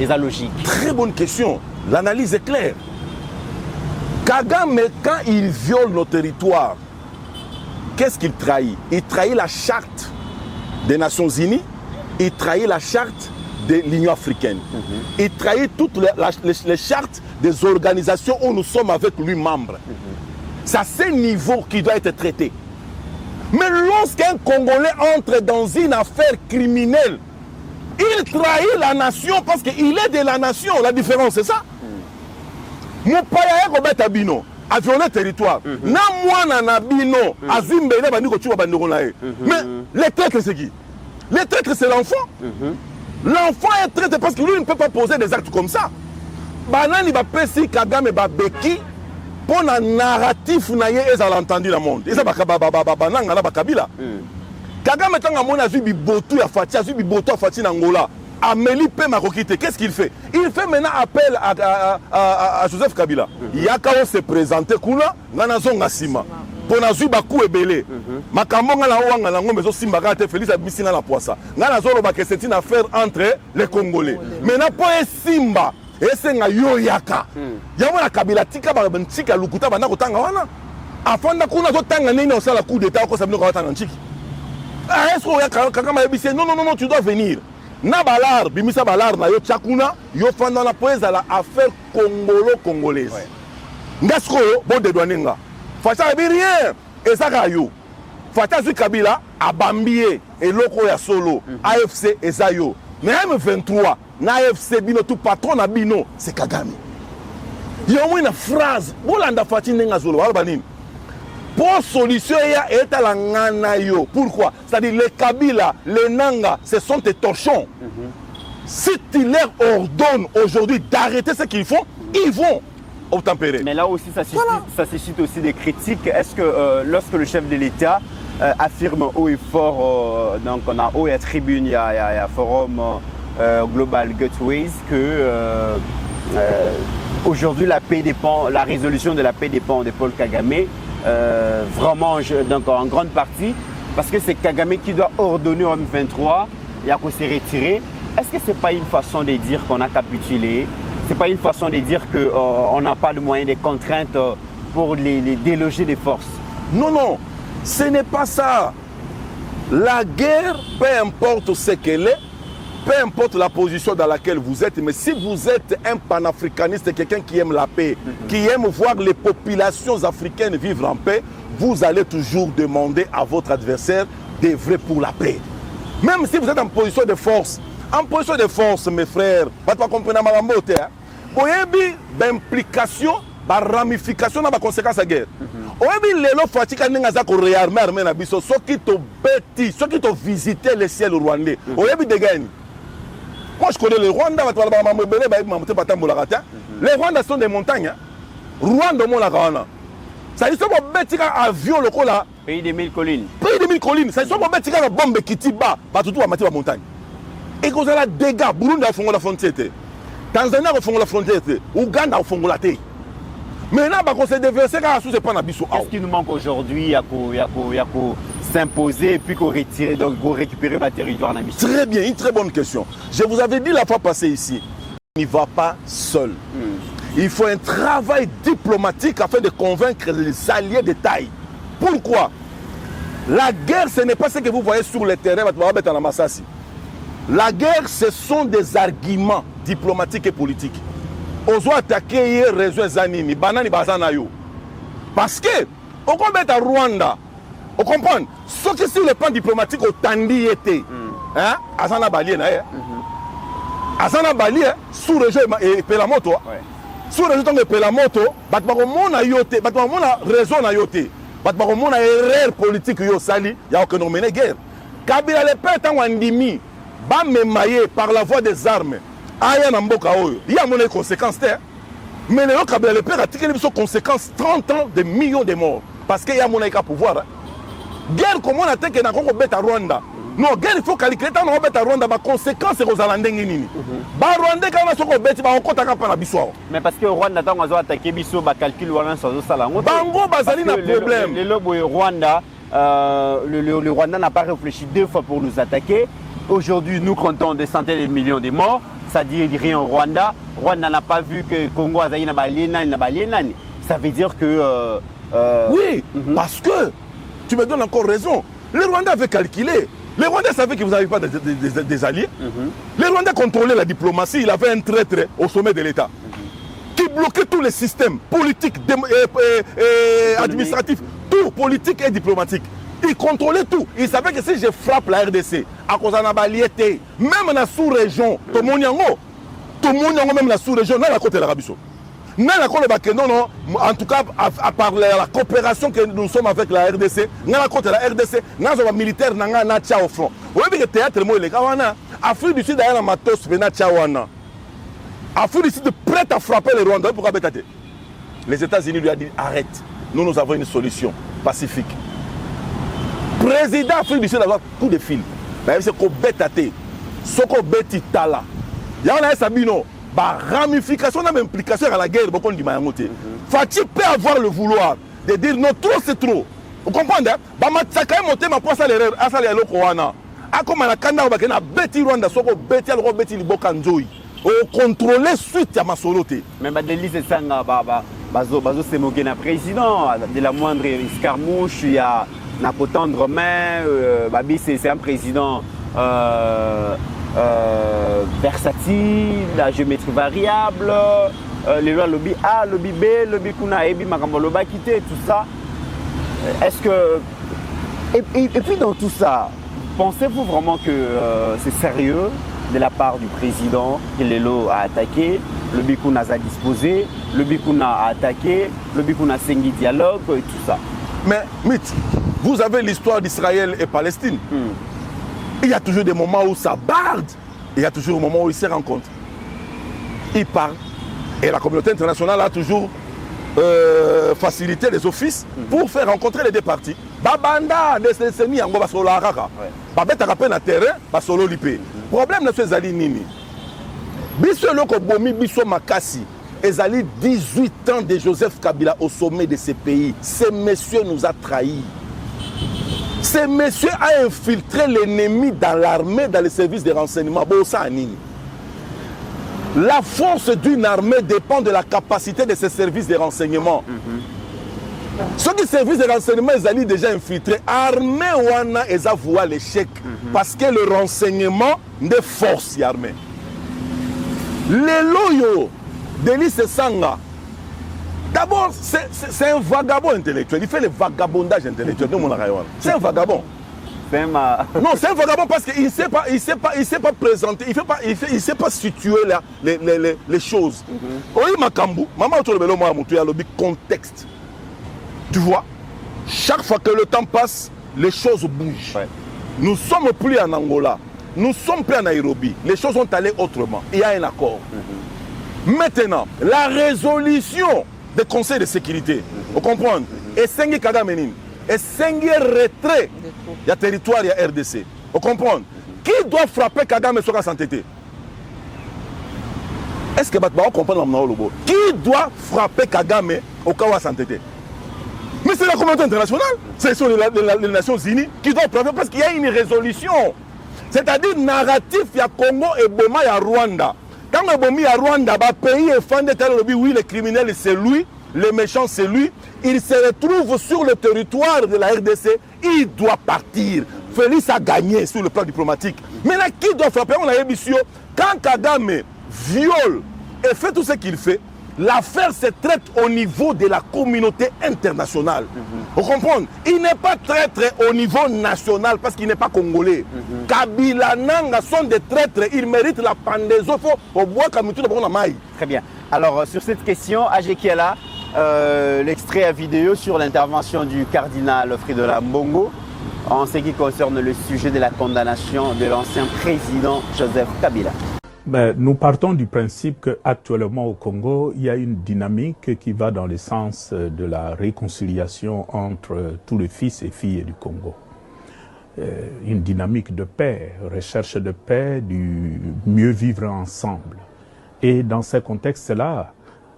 [SPEAKER 4] la logique?
[SPEAKER 6] Très bonne question. L'analyse est claire. Kagame, quand il viole nos territoires, qu'est-ce qu'il trahit? Il trahit la charte des Nations Unies, il trahit la charte de l'Union africaine. Il trahit toutes les chartes des organisations où nous sommes avec lui membres. C'est à ce niveau qu'il doit être traité. Mais lorsqu'un Congolais entre dans une affaire criminelle, il trahit la nation parce qu'il est de la nation. La différence, c'est ça. Mon père est à Bino, a violé le territoire. Na moi na Bino, a Zimbabwe, mais les traîtres, c'est qui? Les traîtres, c'est l'enfant. L'enfant est traître parce que lui ne peut pas poser des actes comme ça. Banani va pesi Kagame ba beki pour un narratif naie et ça l'entendu dans le monde. Et ça va bananga na bakabila. Kagame tanga mona zubi botu ya Fati, zubi botu ya Fati Angola. Amélie Pema Kokite, qu'est-ce qu'il fait? Il fait maintenant appel à Joseph Kabila. Yakao se présenter kuna ngana zonga sima. Pona zuba ku ebele. Makambo ngana wanga na ngombe zo simba gate Félix Abisina la poissa. Ngana zolo ba que c'est une affaire entre les Congolais. Maintenant pour simba esenga yo yaka. Yamona Kabila tika ba ntika lukuta bana kotanga wana. Afanda kuna zo tanga nini osala coup d'état ko sabino ko tanga ntiki. Est-ce que yaka kama yebise non tu dois venir. Na balar bimisa balar na yo tchakuna yo fanda na poeza la affaire congolaise. Ngasko bo de douanenga. Facha bi rien ezaka yo. Facha zu Kabila abambie eloko ya solo AFC ezayo. Mais M23 na AFC bino tout patron na bino c'est Kagame. Yo une phrase bolanda Fati nenga zolo wala banini. Pour solution ya etala ngana yo. Pourquoi? C'est-à-dire les Kabila, les Nanga, ce sont des torchons. Si tu leur ordonnes aujourd'hui d'arrêter ce qu'ils font, ils vont obtempérer.
[SPEAKER 4] Mais là aussi, ça suscite aussi des critiques. Est-ce que lorsque le chef de l'État affirme haut et fort, donc on a haut et tribune, il y a forum Global Gateways, que aujourd'hui la paix dépend, la résolution de la paix dépend de Paul Kagame. Vraiment, donc en grande partie, parce que c'est Kagame qui doit ordonner au M23 et à se retirer. Est-ce que ce n'est pas une façon de dire qu'on a capitulé? Ce n'est pas une façon de dire qu'on n'a pas de moyens, de contraintes pour les déloger des forces?
[SPEAKER 6] Non, ce n'est pas ça. La guerre, peu importe ce qu'elle est, peu importe la position dans laquelle vous êtes, mais si vous êtes un panafricaniste, quelqu'un qui aime la paix, qui aime voir les populations africaines vivre en paix, vous allez toujours demander à votre adversaire d'œuvrer pour la paix. Même si vous êtes en position de force, mes frères, vous comprenez ma moto, vous avez d'implication, de ramification, de conséquences à la guerre. Vous avez les fatigues qui réarmer l'armée, ceux qui ont visité le ciel rwandais, vous avez des gains. Moi je connais le Rwanda, les Rwandais sont des montagnes. Rwanda, ça dit que vous avez un avion là.
[SPEAKER 4] Pays de 1000 collines.
[SPEAKER 6] Pays de 1000 collines. Ça dit que vous avez une bombe qui tire bas, tout la montagne. Et que vous avez des dégâts. Burundi a fait la frontière. Tanzanie a fait la frontière. Ouganda a fait la frontière. Maintenant, on s'est déversé car ce n'est pas un abysso.
[SPEAKER 4] Qu'est-ce qui nous manque aujourd'hui? Il y a s'imposer et puis qu'on retire, donc qu'on récupérer le territoire en Abysso.
[SPEAKER 6] Très bien, une très bonne question. Je vous avais dit la fois passée ici, il n'y va pas seul. Il faut un travail diplomatique afin de convaincre les alliés de taille. Pourquoi? La guerre, ce n'est pas ce que vous voyez sur le terrain. La guerre, ce sont des arguments diplomatiques et politiques. Ozo attaquer hier réseau Zanini, banani bazanayo. Parce que, on combat à Rwanda, on comprend. Ce qui sur le plan diplomatique, au tandi était. Azana Bali, Azana Bali, sous région et Pelamoto. Sous région de Pelamoto, Batmamona yote, Batmamona raison na yote. Batmamona erreur politique yo sali, il y a aucun nommé guerre. Kabila le père en Wandimi, ba memaye par la voie des armes. Aya na mboka oyo. Il y a mon conséquences terre. Mais le Kabila le père a tiré les conséquences 30 ans de millions de morts parce qu'il y a mon pouvoir. Guerre comme on attaque na Congo beta Rwanda. Non, guerre il faut calculer tant on beta Rwanda ba conséquences aux Rwandais nini. Ba Rwandais quand on soko beti ba on kota ka na biso.
[SPEAKER 4] Mais parce que Rwanda tant on a attaqué biso ba calcul wana so sala ngoto.
[SPEAKER 6] Bango bazali na problème.
[SPEAKER 4] Le lobo Rwanda le Rwanda n'a pas réfléchi deux fois pour nous attaquer. Aujourd'hui, nous comptons des centaines de millions de morts. Ça dit rien au Rwanda. Rwanda n'a pas vu que Congo a na baliena. Ça veut dire que
[SPEAKER 6] oui, parce que tu me donnes encore raison. Les Rwandais avaient calculé. Les Rwandais savaient que vous n'avez pas des alliés. Les Rwandais contrôlaient la diplomatie. Il avait un traître au sommet de l'État qui bloquait tous les systèmes politiques et administratifs, tout politique et diplomatique. Il contrôlait tout. Il savait que si je frappe la RDC, à cause de la baliété, même dans la sous-région, tout le monde même la sous-région, dans la côte de l'Arabie Saoudite. Non, en tout cas, à part la coopération que nous sommes avec la RDC, dans la côte de la RDC, dans les militaires, dans la tcha au front. Vous voyez que le théâtre, Afrique du Sud, il y a un matos, Afrique du Sud prête à frapper les Rwandais. Pourquoi bêter? Les États-Unis lui ont dit arrête, nous avons une solution pacifique. Président Afrique du Sud a coup de fil. C'est qu'on bête à terre. Ce qu'on bête tala. Il y a un sabino. Ramification, même implication à la guerre. Fatih peut avoir le vouloir de dire non, trop c'est trop. Vous comprenez? Matsaka monté ma poisse à l'erreur. À ça, les Lokoana. A comme un canard, on a bêti Rwanda, soko bêti al bêti Libokanzoï. Au contrôler suite à ma soloté.
[SPEAKER 4] Mais Badeli, c'est ça, Bazo c'est mon président. De la moindre escarmouche, il y a. N'a pas tendre main, Babi c'est un président versatile, la géométrie variable, les lois lobby A, lobby B, lobby Kuna, Ebi Makamboloba quitté, tout ça. Est-ce que. Et puis dans tout ça, pensez-vous vraiment que c'est sérieux de la part du président que Lelo a attaqué, le Bikuna a disposé, le Bikuna a attaqué, le Bikuna a sengi dialogue et tout ça?
[SPEAKER 6] Mais, mythe, vous avez l'histoire d'Israël et Palestine. Il y a toujours des moments où ça barde. Il y a toujours des moments où ils se rencontrent. Ils parlent. Et la communauté internationale a toujours facilité les offices pour faire rencontrer les deux parties. Babanda, décennies, on va solo araka. Babeta rappelle na terrain, ba solo lipé. Problème ne se zali nini. Biso loko bomi biso makasi. Ezali 18 ans de Joseph Kabila au sommet de ce pays. Ce monsieur nous a trahis. Ce monsieur a infiltré l'ennemi dans l'armée, dans les services de renseignement. La force d'une armée dépend de la capacité de ses services de renseignement. Ceux qui service de renseignement, ils allaient déjà infiltrés. Armée wana, ils avouent l'échec. Parce que le renseignement des forces armées. Les loyaux, Denis Sanga, d'abord, c'est un vagabond intellectuel. Il fait le vagabondage intellectuel. C'est un vagabond. Non, c'est un vagabond parce qu'il ne sait pas présenter, il ne sait pas situer les choses. Oui, Makambu, maman, tu as le contexte. Tu vois, chaque fois que le temps passe, les choses bougent. Ouais. Nous ne sommes plus en Angola, nous ne sommes plus en Nairobi. Les choses ont allé autrement. Il y a un accord. Maintenant, la résolution des conseils de sécurité, vous comprenez, et Sengi Kagamenine, et Sengi retrait, il y a territoire, il y a RDC. Vous comprenez, qui doit frapper Kagame sur la santé? Est-ce que vous comprenez? Qui doit frapper Kagame au Kawa santé? Mais c'est la communauté internationale, c'est sur les Nations Unies qui doivent frapper parce qu'il y a une résolution. C'est-à-dire narratif, il y a Congo et Boma, il y a Rwanda. Quand le Bomi à Rwanda, le pays est fan de oui, le criminel c'est lui, le méchant c'est lui, il se retrouve sur le territoire de la RDC, il doit partir. Félix a gagné sur le plan diplomatique. Mais là, qui doit frapper? On a émission. Quand Kagame viole et fait tout ce qu'il fait, l'affaire se traite au niveau de la communauté internationale. Vous comprenez? Il n'est pas traître au niveau national parce qu'il n'est pas congolais. Kabila Nanga sont des traîtres, ils méritent la pendaison au bois comme tout le monde.
[SPEAKER 8] Très bien. Alors, sur cette question, Ajekiela, l'extrait à vidéo sur l'intervention du cardinal Fridolin Mbongo en ce qui concerne le sujet de la condamnation de l'ancien président Joseph Kabila.
[SPEAKER 9] Ben, nous partons du principe qu'actuellement au Congo, il y a une dynamique qui va dans le sens de la réconciliation entre tous les fils et filles du Congo. Une dynamique de paix, recherche de paix, du mieux vivre ensemble. Et dans ce contexte-là,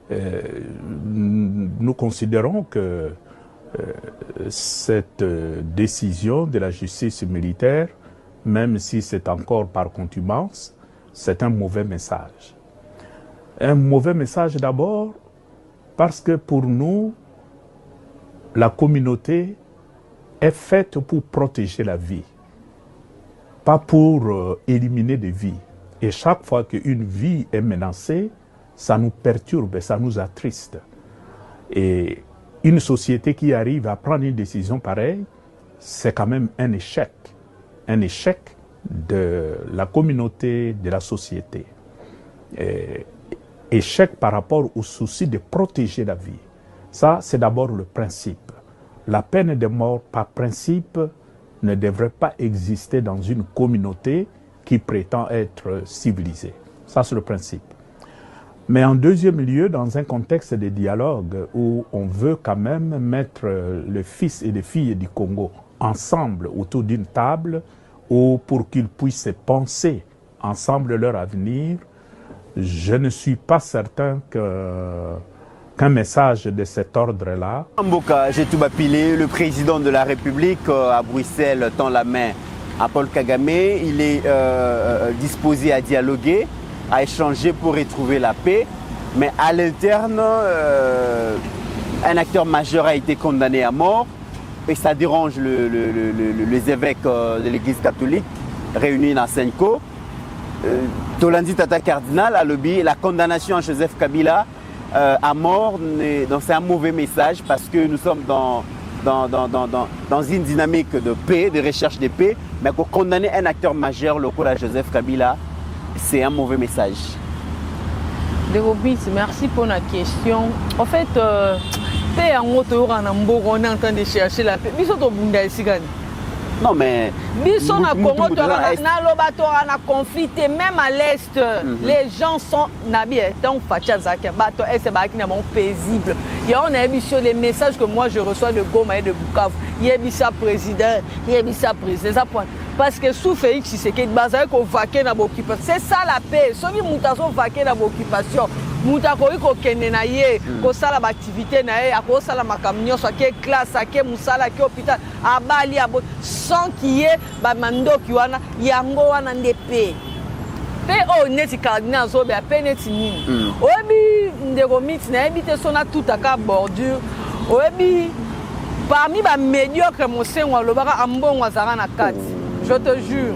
[SPEAKER 9] nous considérons que cette décision de la justice militaire, même si c'est encore par contumace, c'est un mauvais message. Un mauvais message d'abord parce que pour nous, la communauté est faite pour protéger la vie, pas pour éliminer des vies. Et chaque fois qu'une vie est menacée, ça nous perturbe, ça nous attriste. Et une société qui arrive à prendre une décision pareille, c'est quand même un échec. Un échec de la communauté, de la société. Échec par rapport au souci de protéger la vie. Ça, c'est d'abord le principe. La peine de mort, par principe, ne devrait pas exister dans une communauté qui prétend être civilisée. Ça, c'est le principe. Mais en deuxième lieu, dans un contexte de dialogue où on veut quand même mettre les fils et les filles du Congo ensemble autour d'une table, ou pour qu'ils puissent penser ensemble leur avenir, je ne suis pas certain qu'un message de cet ordre-là.
[SPEAKER 8] Mboka Jetouba Pilé, le président de la République à Bruxelles, tend la main à Paul Kagame. Il est disposé à dialoguer, à échanger pour retrouver la paix. Mais à l'interne, un acteur majeur a été condamné à mort. Et ça dérange les évêques de l'Église catholique réunis dans Senko. Tolandi Tata Cardinal a lobby la condamnation à Joseph Kabila à mort. C'est un mauvais message parce que nous sommes dans une dynamique de paix, de recherche de paix. Mais pour condamner un acteur majeur, le coup à Joseph Kabila, c'est un mauvais message.
[SPEAKER 5] Dérobis, merci pour la question. En fait, paix en moto, on est en train de chercher la paix.
[SPEAKER 8] Non mais
[SPEAKER 5] Bisson a Congo, on a conflit, même à l'est, les gens sont paisibles. Il y a les messages que moi je reçois de Goma et de Bukavu. Il y a ça président, il y a ça président. Parce que sous Félix Tshisekedi, c'est ça la paix. Si vous avez vaqué dans l'occupation, vous avez une activité, classe, hôpital, sans qu'il y ait des paix. Paix est cardinal, paix est tout à bordure. Parmi les médiocres, Mosengo Lobaka Ambongo Azarana 4. Je te jure.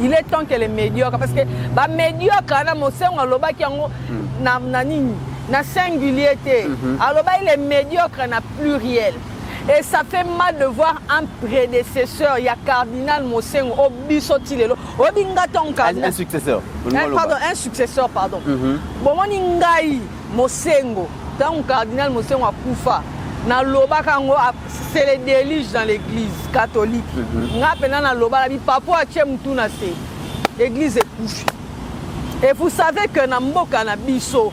[SPEAKER 5] Il est temps que les médiocres, parce que les médiocres, Mosengo Lobaki na singularité. Alors il est médiocre, na pluriel. Et ça fait mal de voir un prédécesseur, il y a Cardinal Mosengo, Obisotilelo,
[SPEAKER 8] un successeur.
[SPEAKER 5] Pardon, un successeur, pardon. Bon, mon Ngai Mosengo, tant Cardinal Mosengo a Koufa, na lobaka ngo c'est les déliges dans l'église catholique. Nga pena na loba la papa a tiem tout na se. L'église est couchée. Et vous savez que na mboka na biso,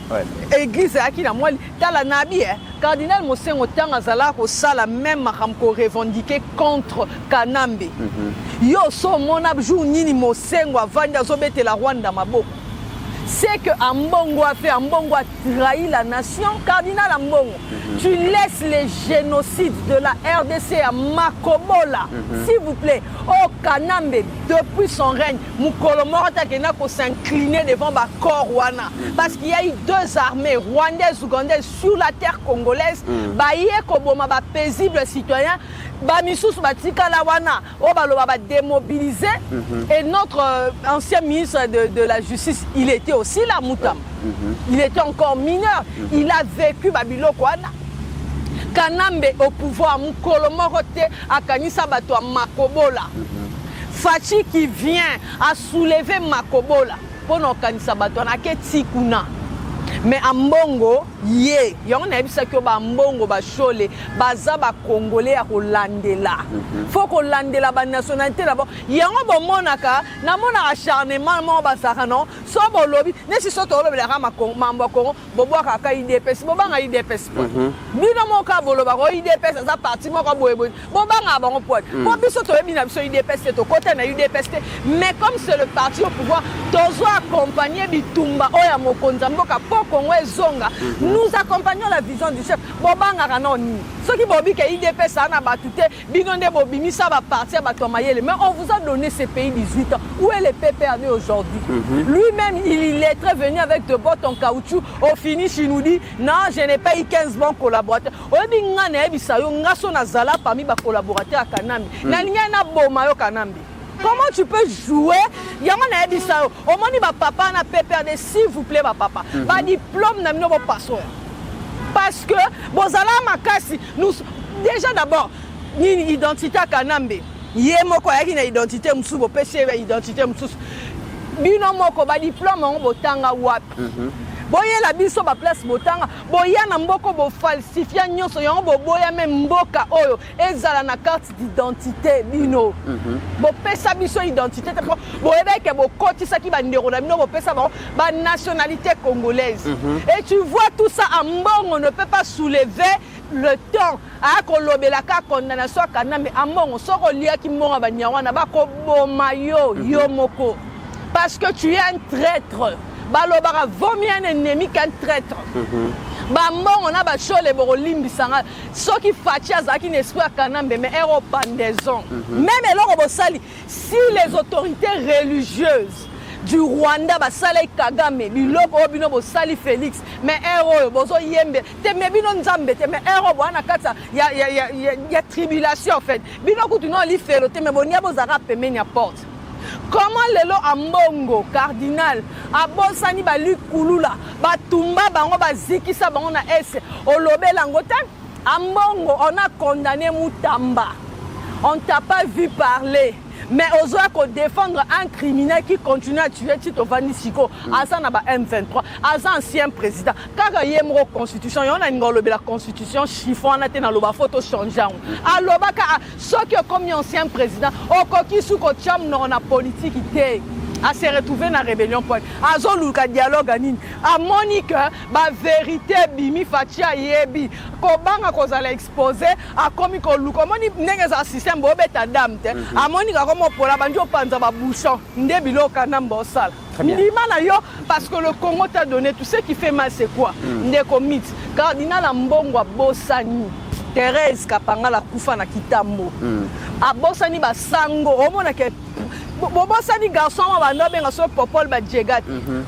[SPEAKER 5] église aki na moi tala nabi Cardinal Mosengo tanga zala ko sala même makamko revendiquer contre Kanambe. Yo so mona jour nini Mosengo avanda zobete la Rwanda maboko. C'est que Ambongo a fait, Ambongo a trahi la nation. Cardinal Ambongo, tu laisses les génocides de la RDC à Makobola, s'il vous plaît. Oh Kanambe, depuis son règne, Mukolomorata Kenako s'incliner devant Bakorwana. Parce qu'il y a eu deux armées, rwandaises, ougandaises, sur la terre congolaise. Baye Koboma, paisible citoyen. Bamisous Batika Lawana, Obaloba démobilisé. Et notre ancien ministre de la Justice, il était aussi là, Moutam. Il était encore mineur. Il a vécu Babilokwana. Kanambe au pouvoir, Mukolomorote, Akanisa Bato à Makobola. Fachi qui vient à soulever Makobola. Pour nos Kanisa Bato, on a Tikuna. Mais Ambongo, yé, yon a bisa que Ambongo ba chole, baza ba congolais à Landela. Faut qu'on Landela ba nationalité d'abord. Yon bon monaka, na mona acharnement mon basaka non, so bon lobby, ne si so to lobby la rama mambo Congo, bobo ka IDPS, boba nga IDPS. Bino mo ka bolo ba IDPS za parti mo ka boye boye. Boba nga ba on pote. Bo biso to bina biso IDPS to côté na IDPS, mais comme c'est le parti au pouvoir, tozo accompagner Bitumba oya mokonza mboka Congo et Zonga, nous accompagnons la vision du chef. Bobanga Ranoni. Ceux qui bobi que IDP ça n'a pas tout binonde bobimi ça va partir à Tomayele. Mais on vous a donné ces pays 18 ans. Où est le PPRD aujourd'hui? Lui-même, il est très venu avec de bottes en caoutchouc. Au finish, il nous dit non, je n'ai pas eu 15 bons collaborateurs. Obinga bisayo ngaso na zala parmi ba collaborateurs à Kanambe. Na linya na bomayo Kanambe. Comment tu peux jouer? Yamana Ebisao. Au moins, papa n'a PPRD, s'il vous plaît, papa. Pas diplôme, n'a pas passeur. Parce que, Bozala Makasi, nous, déjà d'abord, ni identité à Kanambe. Yemoko, il y a une identité, Moussou, péché, identité, Moussou. Binomoko, ba diplôme, on botanga wap. Boye la biso ba place botanga boya na mboko bo falsifia nyonso yango bo boya même mboka oyo ezala na carte d'identité bino bo pesa biso identité bo ebeke bo kotisa ki ba ndero na bino bo pesa ba nationalité congolaise et tu vois tout ça Ambongo ne peut pas soulever le temps à kolobelaka condamnation Kanambe Ambongo soko lia ki monga ba nyawana ba ko boma yo moko parce que tu es un traître. Balobara vaut mieux un ennemi qu'un traître. Bambon on a bachole borolimbi sanga ce qui fatia zaki n'espère Kanambe mais héros pendaison. Même alors bosali si les autorités religieuses du Rwanda basala Kagame biloko obino bosali Félix mais héros bozo yembe te mebino nzambe te mais héros bwana kata ya tribulation en fait. Bino kutuno li felo te mais bonia bozara pemeni à porte. Comment lelo Ambongo cardinal abosani balu kulula batumba bango bazikisa bango na ese olobela ngota Ambongo on a condamné Mutamba on t'a pas vu parler mais aux autres défendre un criminel qui continue à tuer Tito Vanisiko Azan na ba M23 Azan ancien président kaka yemro constitution yon a ngolobe la constitution chiffon na te na loba photo changer aloba ka soki comme ancien président okoki suko cham no na politique ité à se retrouver dans la rébellion point azoluka dialogue anini a Monique ba vérité bimi fatia yebi ko banga ko zala exposer a komi ko luko moni nengeza système bo beta dame te a Monique ko mo pola banjo panza ba bouchon ndebilo kanamba osala ndimana yo parce que le Congo t'a donné tout ce qui fait mal c'est quoi ndeko mit cardinal Ambongo bosani Thérèse Kapanga la kufa na kitambo a bosani ba sango omona ke
[SPEAKER 10] bobosani garçon mo bando benga so popol ba jegat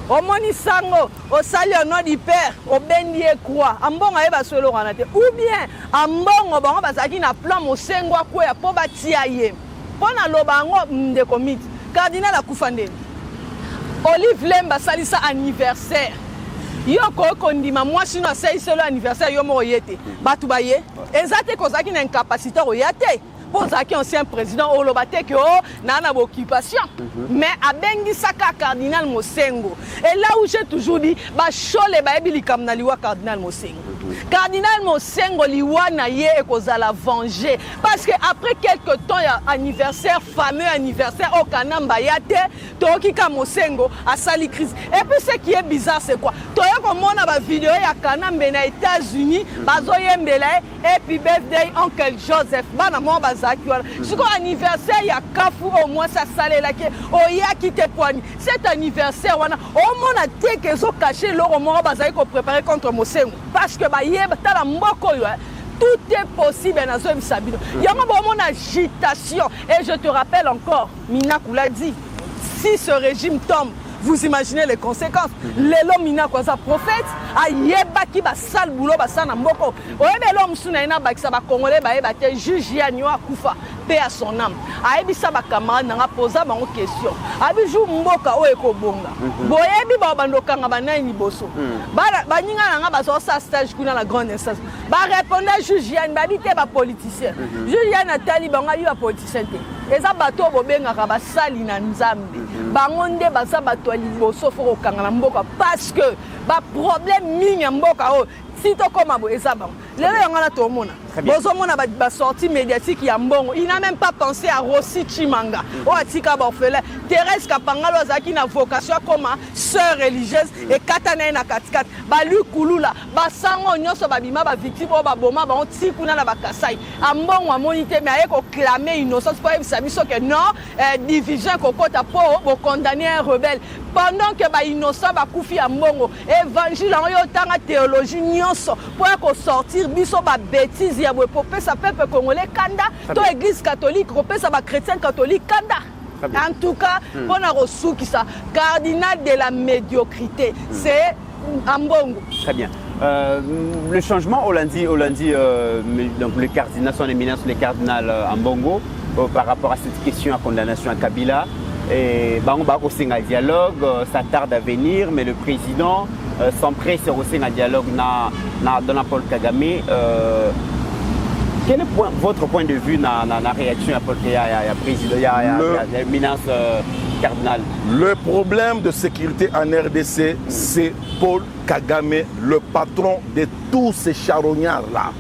[SPEAKER 10] omoni sango osali au nom du père obendi e croix ambongo ayeba solo wana te ou bien ambongo bango bazaki na plan mosengo akoya po batia ye pona lobango ndeko miti cardinal akufa ndeni Olive Lemba salisa anniversaire yo ko ndima mwasi no asaiselo anniversaire yo mo yete batu baye ezate kozaki na incapacité o yate Pozaki ancien président Olobate que nana occupation mais abengi saka cardinal Mosengo et là où j'ai toujours dit ba chole ba ebili kamna liwa cardinal Mosengo cardinal Mosengo liwa na ye e kozala venger parce que après quelques temps il y a anniversaire fameux anniversaire au Kanamba yate toki ka Mosengo a sali crise et puis ce qui est bizarre c'est quoi toya ko mona ba vidéo ya Kanamba na États-Unis bazo yembela et puis birthday oncle Joseph bana mo si quoi anniversaire il y a Kafu au moins ça salé là que oya qui te poigne cet anniversaire wana au moins a té que so caché l'or au moins bazai ko préparer contre Mosengo parce que ba yeba tala mboko yo tout est possible dans ce Sabino il y a mon agitation et je te rappelle encore Minakou l'a dit si ce régime tombe vous imaginez les conséquences. L'homme mina quoi ça prophète a yeba ki ba sal boulot ba sana mboko. Oyebe l'homme suna ina ba ki sa ba congolais ba yeba te juge ya nyo akufa paix à son âme. A yebi sa ba camarade na posa ba question. Abi jou mboka o eko bonga. Boyebi ba bandoka nga banani boso. Ba nyinga nga ba so sa stage kuna la grande instance. Ba répondre juge ya ba bité ba politicien. Juge ya na taliban nga yo politicien te. Eza bato bobenga ka ba sali na nzambe. Bangonde ba sa bato liboso foko kangana mboka parce que ba problème mingi mboka o si to koma bo ezaba lelo yangana to mona bozo mona ba sortie médiatique ya mbongo il n'a même pas pensé à Rossi Chimanga o atika ba orphelin Thérèse Kapangalo azaki na vocation comme sœur religieuse et katana na katikat ba lui kulula ba sango nyoso ba bima ba victime ba boma ba ontikuna na ba kasai ambongo amonité mais aye ko clamer innocence pour ebisa biso que non division kokota po bo condamner un rebelle pendant que ba innocent ba kufi ambongo évangile en yo tanga théologie nyonso pour ko sortir biso ba bêtise ya bo pesa peuple congolais kanda to église catholique ko pesa ba chrétien catholique kanda en tout cas on a reçu qui ça cardinal de la médiocrité c'est ambongo.
[SPEAKER 4] Très bien. Le changement Olandi donc le cardinal son éminence le cardinal Ambongo par rapport à cette question à condamnation à Kabila et Bango aussi un dialogue ça tarde à venir mais le président s'empresse aussi un dialogue dans Paul Kagame quel est votre point de vue dans la réaction à président à l'éminence cardinal?
[SPEAKER 6] Le problème de sécurité en RDC, c'est Paul Kagame, le patron de tous ces charognards là.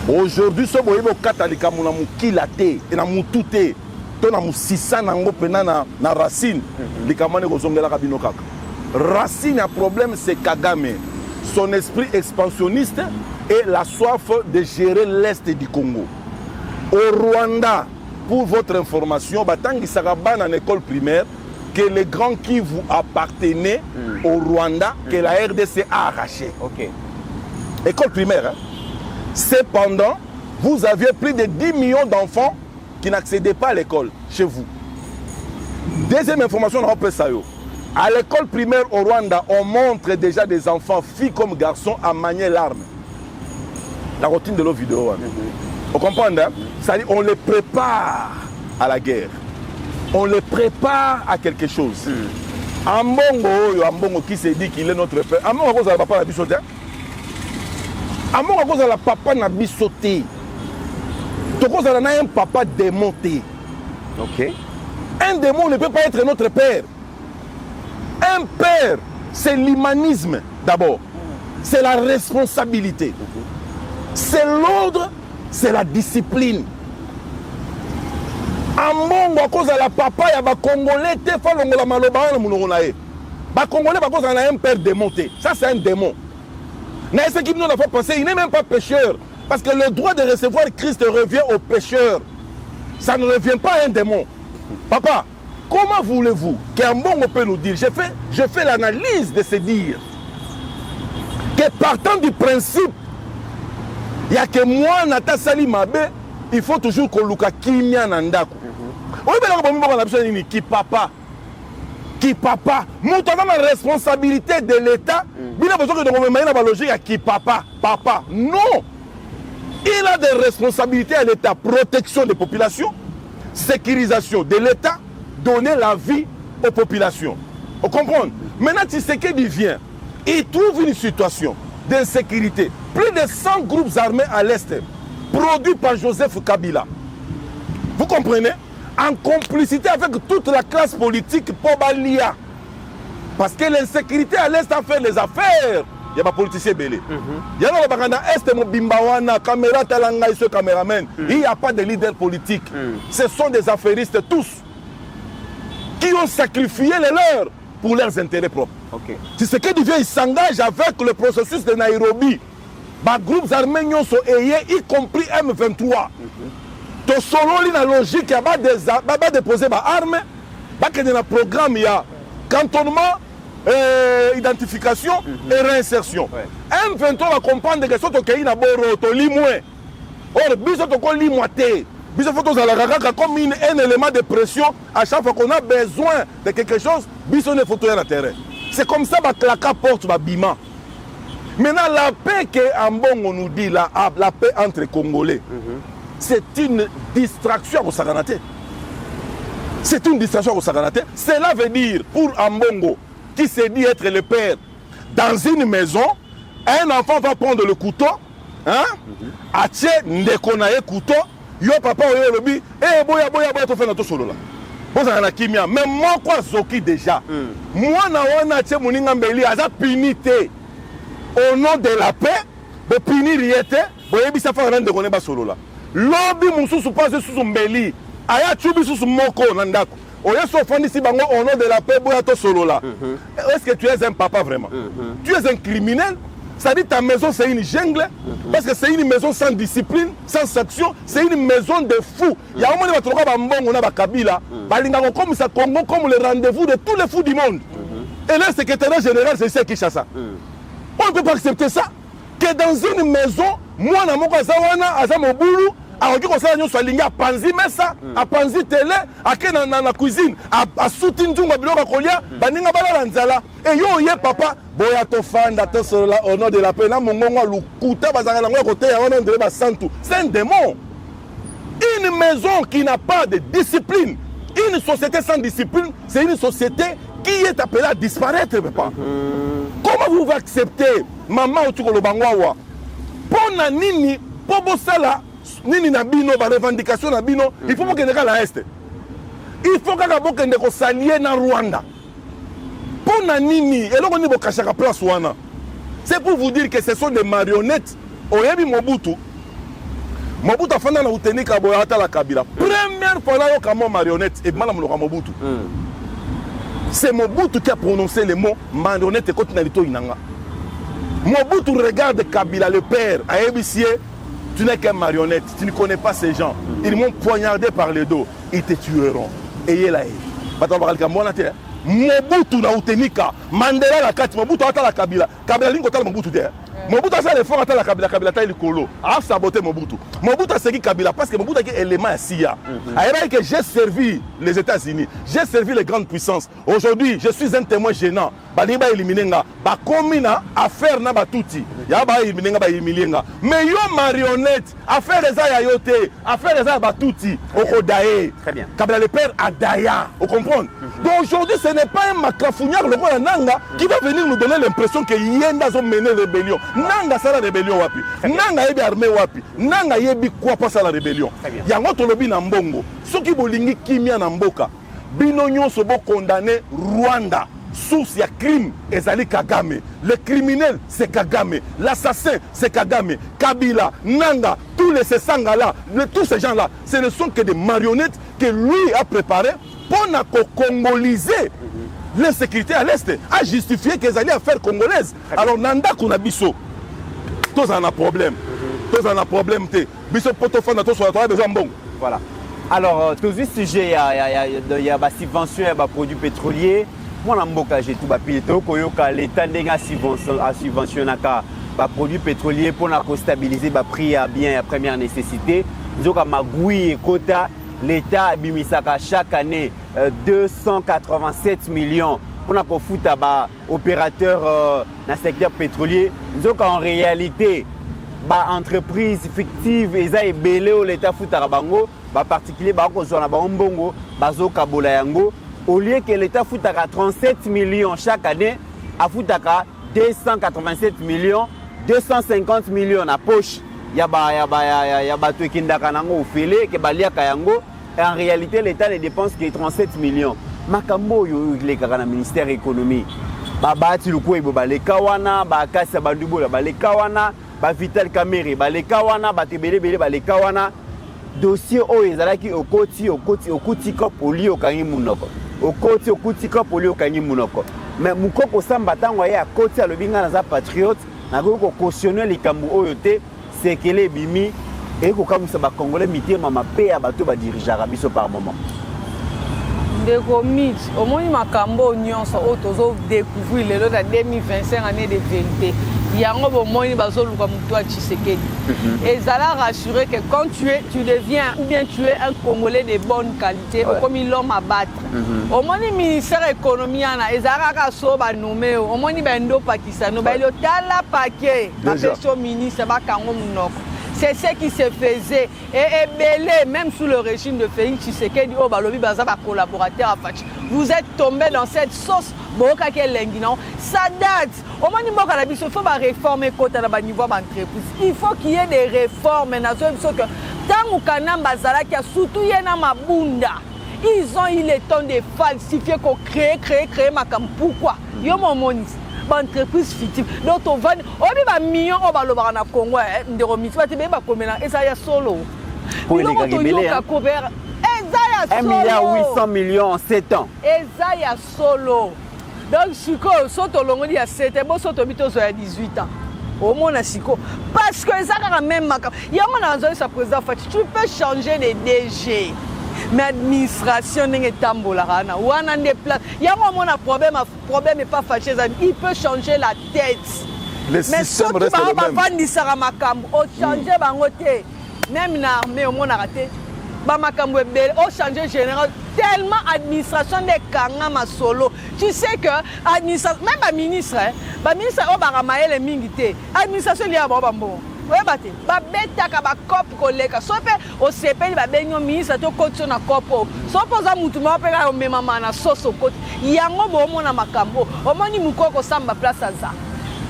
[SPEAKER 6] Aujourd'hui, ce boyebo katalika muna mukilate et na mutute to na musisa na ngopena na Racine likamane kozongela kabino kaka. Racine a problème c'est Kagame, son esprit expansionniste et la soif de gérer l'est du Congo. Au Rwanda, pour votre information, Batangi Saraban en école primaire, que les grands qui vous appartenaient au Rwanda, que la RDC a arraché.
[SPEAKER 4] Ok.
[SPEAKER 6] École primaire. Hein? Cependant, vous aviez plus de 10 millions d'enfants qui n'accédaient pas à l'école chez vous. Deuxième information, on rappelle ça. À l'école primaire au Rwanda, on montre déjà des enfants, filles comme garçons, à manier l'arme. La routine de nos vidéos. Hein? Vous comprenez hein? C'est-à-dire on les prépare à la guerre. On les prépare à quelque chose. Ambongo qui se dit qu'il est notre père. Ambongo cause la papa n'a bisoté. Ambongo cause la papa n'a bisoté. Tu cause la un papa démonté.
[SPEAKER 4] Ok.
[SPEAKER 6] Un démon ne peut pas être notre père. Un père, c'est l'humanisme d'abord. C'est la responsabilité. C'est l'ordre. C'est la discipline. Ambongo à cause de la papa, il y a des Congolais qui font le maloba. Les Congolais à cause de un père démonté. Ça c'est un démon. Mais ce qui nous a fait penser, il n'est même pas pécheur. Parce que le droit de recevoir Christ revient au pécheur. Ça ne revient pas à un démon. Papa, comment voulez-vous qu'Ambongo peut nous dire? Je fais l'analyse de se dire que partant du principe il y a que moi, Nata Sali Mabe, il faut toujours que Luka Kimia Nandako. Qui papa? Qui papa? Nous avons la responsabilité de l'État. Il a besoin de la logique à qui papa? Papa. Non. Il a des responsabilités à l'État. Protection des populations, sécurisation de l'État, donner la vie aux populations. Vous comprenez? Maintenant, Tshisekedi vient. Il trouve une situation d'insécurité. Plus de 100 groupes armés à l'Est, produits par Joseph Kabila. Vous comprenez? En complicité avec toute la classe politique Pobalia. Parce que l'insécurité à l'Est a fait les affaires. Il y a des politiciens belés. Il y a des Est, Bimbawana, caméra, Talanga, ce caméraman. Il n'y a pas de leader politique. Ce sont des affairistes tous qui ont sacrifié les leurs pour leurs intérêts propres. C'est ce qui devient, il s'engage avec le processus de Nairobi. Les groupes armés sont ayés, y compris M23. Donc, selon la logique, il y a déposer des armes, il y a un programme, il y a cantonnement, identification et réinsertion. M23 va comprendre que ce qui est un or, comme un élément de pression à chaque fois qu'on a besoin de quelque chose, c'est comme ça que la porte va bima. Maintenant, la paix qu'on nous dit, la paix entre Congolais, c'est une distraction au Saganaté. C'est une distraction au Saganaté. Cela veut dire, pour Ambongo, qui se dit être le père, dans une maison, un enfant va prendre le couteau, atie ndekonaye couteau, yo papa oyo lobi, boya to fait notre solo là. Vous avez la kimia, mais moi quoi zoki déjà. Moi na wana atie moninga mbeli aza punité. Au nom de la paix, de punir riete, boyebi sa fa rende kone ba solo là. Lobi mususu passe sous mbeli, aya chubi sous moko nandako. Oya so fandi si bango au nom de la paix boya to solo là. Est-ce que tu es un papa vraiment? Tu es un criminel? Ça dit ta maison c'est une jungle, parce que c'est une maison sans discipline, sans sanction, c'est une maison de fous. Il y a un moment où tu vas Mbongo na Kabila, balinga comme ça Congo comme le rendez-vous de tous les fous du monde. Et le secrétaire général c'est ici Kinshasa. On ne peut pas accepter ça. Que dans une maison, moi na moko azawana azamobulu, akoki kosala nyonso alingi apanzi mesa, apanzi télé, ake na cuisine, asuti ndunga biloko kolia, baninga balala nzala. Et yo ye papa boya to fanda to solo au nom de la paix na mongongo lukuta bazanga na côté ya wana ndele ba santu. C'est un démon. Une maison qui n'a pas de discipline, une société sans discipline, c'est une société qui est appelée à disparaître, papa. Comment vous acceptez maman otukolo bangwawa? Pona nini pobo sala nini na bino ba revendication na bino, il faut que ndeka la est. Il faut que boke ndeko s'allier na Rwanda. Pona nini eloko ni bokashaka place wana. C'est pour vous dire que ce sont des marionnettes. Oyebi Mobutu. Mobutu afanda na utenika boya hata la Kabila. Première fois là comme marionnette et mala moloka Mobutu. C'est Mobutu qui a prononcé les mots marionnette et continentalito inanga. Mobutu regarde Kabila le père à Ebissier. Tu n'es qu'un marionnette, tu ne connais pas ces gens. Ils m'ont poignardé par le dos, ils te tueront. Ayez la haine. Mobutu na utenika, Mandela la kati, Mobutu ata la Kabila. Kabila lingo tala Mobutu der. Mobutu a fait l'effort ata la Kabila, Kabila ta likolo. A saboté Mobutu. Mobutu a segui Kabila parce que Mobutu a un élément à SIA. A que j'ai servi les États-Unis, j'ai servi les grandes puissances. Aujourd'hui, je suis un témoin gênant. Baliba eliminenga, ba komina affaire na batuti. Ya ba eliminenga ba eliminenga. Mais yo marionnette, affaire eza ya yote, affaire eza batuti. Okodae. Très bien. Kabila le père Adaya. Vous comprenez? Donc aujourd'hui, ce n'est pas un macrafougnard le roi Nanga qui va venir nous donner l'impression que Yenda ont mené rébellion. Nanga ça la rébellion wapi. Nanga yebi armée wapi. Nanga yebi quoi pas ça la rébellion. Yango tolobi na mbongo. Soki bolingi kimia na mboka. Bino nyonso bo condamné Rwanda. Source ya crime ezali Kagame. Le criminel c'est Kagame. L'assassin c'est Kagame. Kabila, Nanga, tous les Sesanga là, tous ces gens là, ce ne sont que des marionnettes que lui a préparées pour congoliser l'insécurité à l'Est, a justifié qu'ils allaient à faire congolaise. Alors Nanda Kunabiso, tous en a problème. Tous en a problème. Biso Potofana, tous on besoin bon.
[SPEAKER 4] Voilà. Alors, tous les sujets, il y a des subventions, il y a des produits pétroliers. Moi, j'ai tout l'État a subventionné les produits pétroliers pour stabiliser les prix à biens et à première nécessité. Nous avons magouille et quota
[SPEAKER 8] l'État bimisaka chaque année 287 millions pour kofuta ba opérateur dans le secteur pétrolier. Donc en réalité, ba entreprise fictive eza ebele au l'État futaka bango, ba particulier ba kozona ba mbongo bazo kabola yango. Au lieu que l'État futaka 37 millions chaque année, a futaka 287 millions, 250 millions na poche. Ya bato kindaka nango ofele ke baliaka yango. Et en réalité, l'État ne dépense que 37 millions. Makambo yo le kaka na ministère économie. Ba bati luko ebo ba le kawana, ba kasa bandubo ba le kawana, ba Vital Kamerhe ba le kawana, ba tebele bele ba le kawana. Dossier o ezalaki okoti kop oli okangi munoko. Okoti kop oli okangi munoko. Mais mukoko samba tango ya koti alobinga na za patriote, na ko cautionner likambo oyo te, c'est que les bimi et comme ça, les Congolais mité mama paix à bateau ba dirigeara biso par moment.
[SPEAKER 5] De commis, au moins makambo nyonso otozo découvrir le lot de 2025 année de vérité. Yango bo moi bazo luka muto a Tshisekedi. Et ça l'a rassuré que quand tu deviens ou bien tu es un Congolais de bonne qualité, comme l'homme à battre. Au moins le ministère économie ana ezaraka so ba nommé au moins bendo Pakistan ba le tala paquet ba question ministre ba kango munoko. C'est ce qui se faisait. Et belé, même sous le régime de Félix Tshisekedi, oh, balobi baza ba collaborateur à Fachi. Vous êtes tombé dans cette sauce. Boka ke lengi non. Ça date. Au moins niveau la biso faut ba réformer côté na ba niveau entreprise. Il faut qu'il y ait des réformes nazo biso que tant kanamba zala ki surtout yena mabunda. Ils ont eu le temps de falsifier qu'on créer makam pourquoi? Yo momonis. Entreprise fictive donc on va obi ba million o ba lobaka na Congo ndero miti ba te ba komela esa ya solo
[SPEAKER 8] pour les gagner 1,8 milliard en 7 ans
[SPEAKER 5] esa ya solo donc siko soto longo ya 7 bo soto bito so ya 18 ans au moins siko parce que ça quand même yango na zo sa président Fati tu peux changer les DG mais administration n'est tambola rana ou en des places il y a un problème est pas fâché il peut changer la tête
[SPEAKER 6] le système reste le même
[SPEAKER 5] changer bangote même na armée au monde arrêté ba makambo bel au changer général tellement administration des kangama solo tu sais que administration même ba ministre au baramaele mingité administration li ya bambo. Oui, bah bêta ka ba cop koleka sope au CP ba benyo ministre to coach na copo so poza mutu ma pe ka mema mana soso côté yango bo mona makambo o moni mukoko samba place za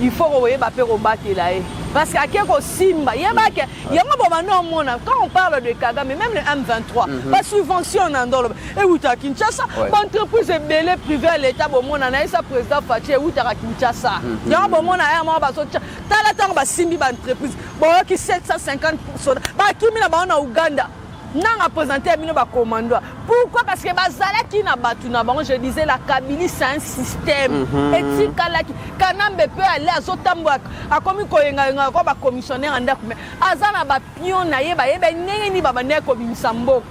[SPEAKER 5] il faut que ba pe ko batela parce que akeko simba yeba ke yango bo bano mona quand on parle de Kagame même le M23 ba subvention na ndolo e uta Kinshasa entreprise belé privé à l'état bo mona na sa président Fachi e uta Kinshasa yango bo mona ya ma ba so tala tango ba simbi ba entreprise bo ki 750% ba kimi na ba na Uganda n'a présenté bino ba commando pourquoi parce que bazala ki na batu na bango je disais la Kabylie c'est un système et tikala ki kanambe peut aller azotambo akomi koyenga nga ko ba commissionnaire anda mais azana ba pion na ye ba yebe nenge ni baba ne ko bimsambo